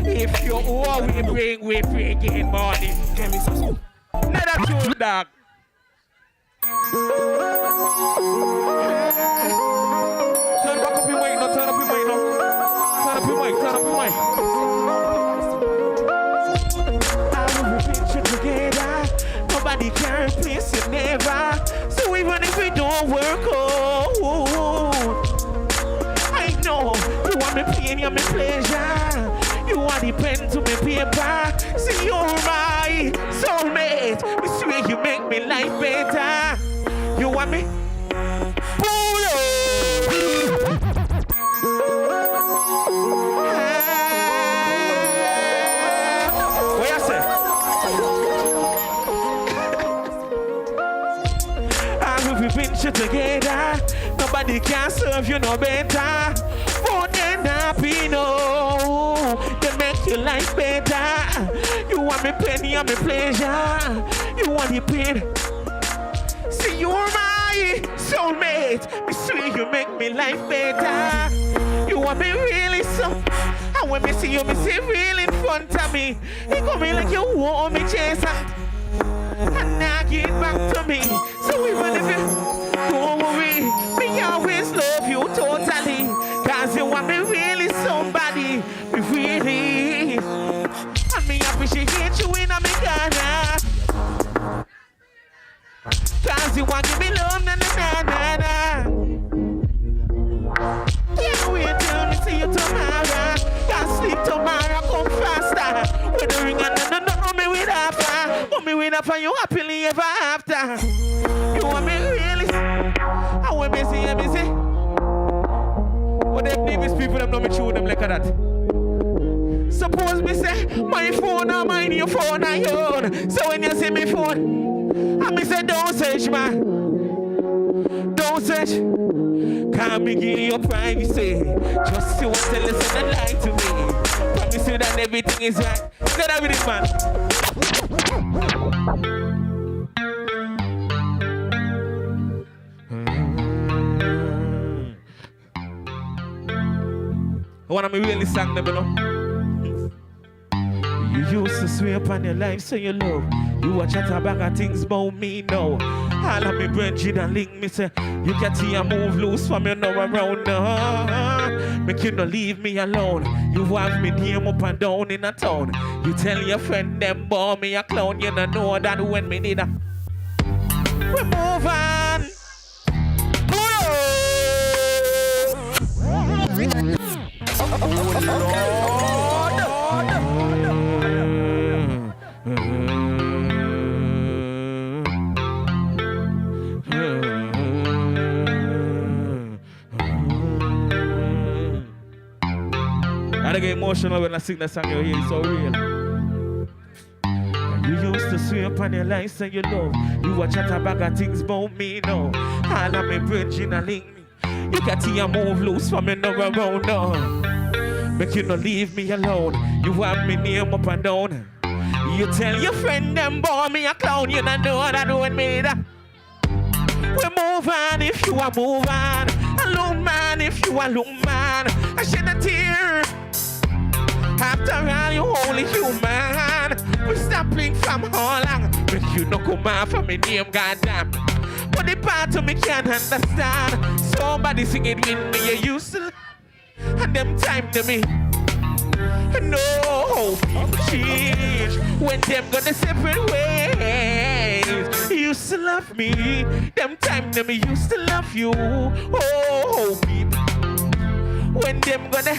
If you all we bring, we freaking money. Give me some. Let that tune, dog. Turn up your mic, no. Turn up your mic. I will repeat you together. Nobody can replace you never. So even if we don't work, I know you want me pain, you want me pleasure. You want the pen to me paper. See you're my soulmate. Me swear you make me life better. You want me? Pull up. What you say? I will be pinching together. Nobody can serve you no better. For NRP, no. They make your life better. You want me pain, you want me pleasure. You want the pain. See, you're my soulmate. Me swear you make me life better. You want me really so. And when me see you real in front of me. You come in like you want me chaser. And now get back to me. So even if you don't worry, me always love you totally. Cause you want me really somebody. living up and you happily ever after. You want me really? I want me see, me see. What them Nevis people, them know me chew them like that. Suppose me say, my phone or mine, your phone or your own. So when you see me phone, I me say, don't search, man. Don't search. Can't me give you privacy. Just you want to listen and lie to me. Promise you that everything is right. Get out with it, man. I want to really sing them, you know. You used to swear upon your life, so you love. You watch chat about of things about me now. All of me brethren and link me say, you can see I move loose from you now around now. Make you not leave me alone. You have me name up and down in a town. You tell your friend them boy me a clown. You don't know that when me need a we move on. I get emotional when I sing that song. You hear it's so real. You used to swear upon your life and your love. You watch chat about of things about me now. All of me brethren and link me. You can see I move loose from me now around now. Make you not leave me alone. You have me name up and down. You tell your friend them boy me a clown. You don't know that when me that. We move on if you are move on. A look man if you are look man. I shed a tear. After all, you only human. We stopping from all along. Make you no come out from me name, goddamn. But the part of me can't understand. Somebody sing it with me, you used to. And them time to me. No hope change. When them gonna separate ways. You used to love me. Them time to me used to love you. Oh, people. When them gonna.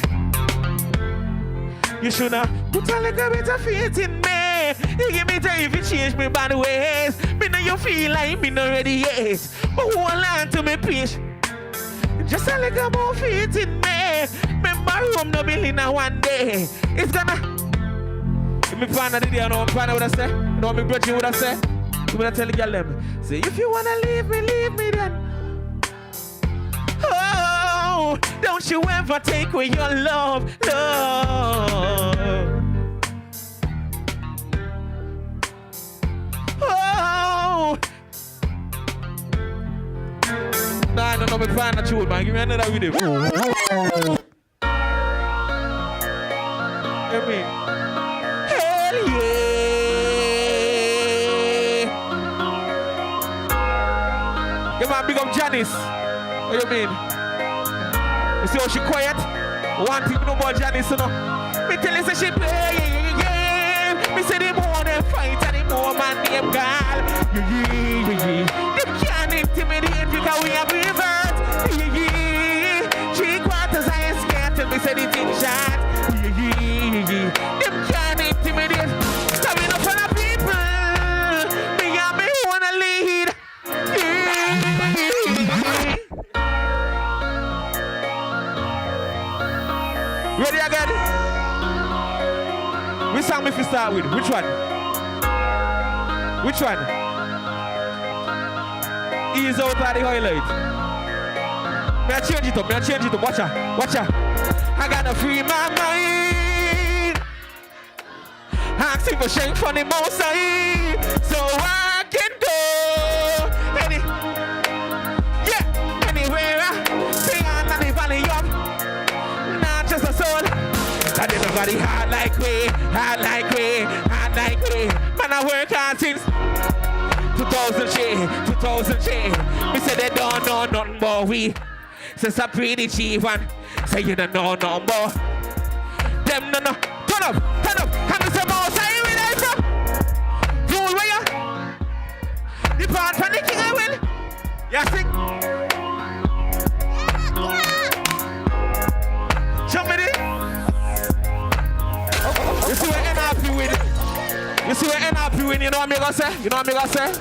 You shoulda put a little bit of faith in me. You give me time if you change me bad ways. Me know you feel like me not ready yet. But hold on to me, please. Just a little more faith in me. Remember, I'm no building now one day. It's gonna. If me partner the day, I know I'm partner what I say. You know what me brother what I say. You wanna tell the girl them. Say if you wanna leave me then. Oh, don't you ever take away your love. Oh. Nah, no, me find a tune, man. Give me another video. Hear me? Hell yeah. Yeah, man, big up Janice. What you mean? You see how she quiet? One thing no more Janice, you know. Me tell you say she play, yeah. Me say the more they fight and the more man name girl. Yeah. Them can't intimidate because we have revert. Yeah. 3 quarters I ain't scared till me say the thing shot. Yeah. Them can't intimidate. Coming up for the people. Me and me wanna lead. Ready again? Which song if you start with? Which one? Which one? Ease out by the highlight. May I change it up? Watch out. I gotta free my mind. Asking for shame from the most high. So I can go anywhere. Sing on the valley up. Not just a soul. That everybody hard like we. Man, I work hard since 2000. Me say they don't know nothing more we. Since I pretty cheap one. Say you don't know no more. Them no. Turn up. Come and say more. Say we like so. Fool where you? Depart from the king I will. You sing. Show me this. You see what NRP with it? You see what NRP NRP win, you know what me gonna say? You know what me gonna say?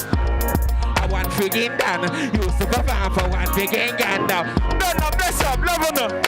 I want friggin' done. You super fan for one friggin' gun now. No, bless up, love you no.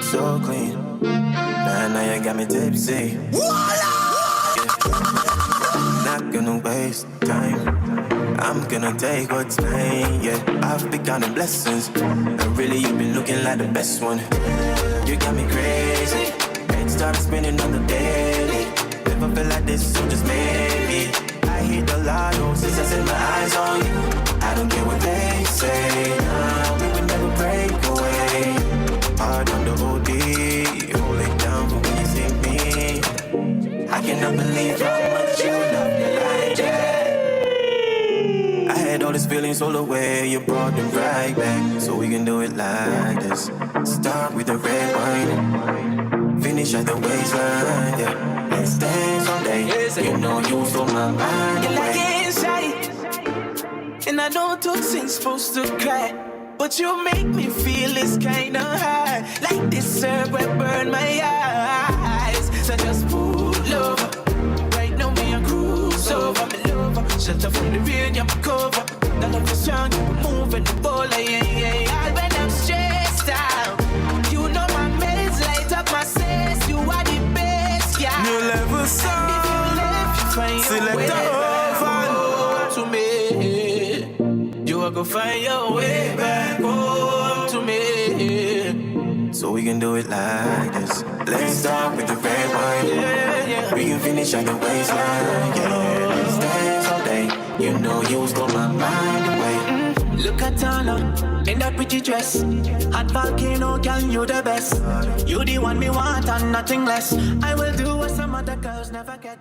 So clean. Now you got me tipsy. Not gonna waste time. I'm gonna take what's mine, yeah. I've been counting blessings, and really you've been looking like the best one. You got me crazy. Head start spinning on the daily. Never felt like this, so just maybe. I hit the lotto since I set my eyes on you. I don't care what they say. Nah, we would never break away. Hard on the OD, hold it down for when you see me. I cannot believe how much you love me like that. I had all these feelings all the way, you brought them right back. So we can do it like this. Start with the red wine, finish at the waistline, yeah. Let's dance all day, you know you stole my mind away. You're like inside, and I know those things supposed to cry, but you make me feel this kind of high, like this herb will burn my eyes. So just pull over, right now me a cruise over. Me lover, shelter from the rain, you're my cover. The love is strong, we're moving the ball, yeah. When I'm stressed out, you know my meds light up my sense. You are the best, yeah. New level song, and if you left, you find your way back to me. You are gonna find your way back home to me. so we can do it like this. Let's start with the red wine, we can finish at the waistline, yeah. Let's dance all day, you know you stole my mind away. Look at Tana in that pretty dress. Hot volcano, girl, you the best. You the one me want and nothing less. I will do what some other girls never get.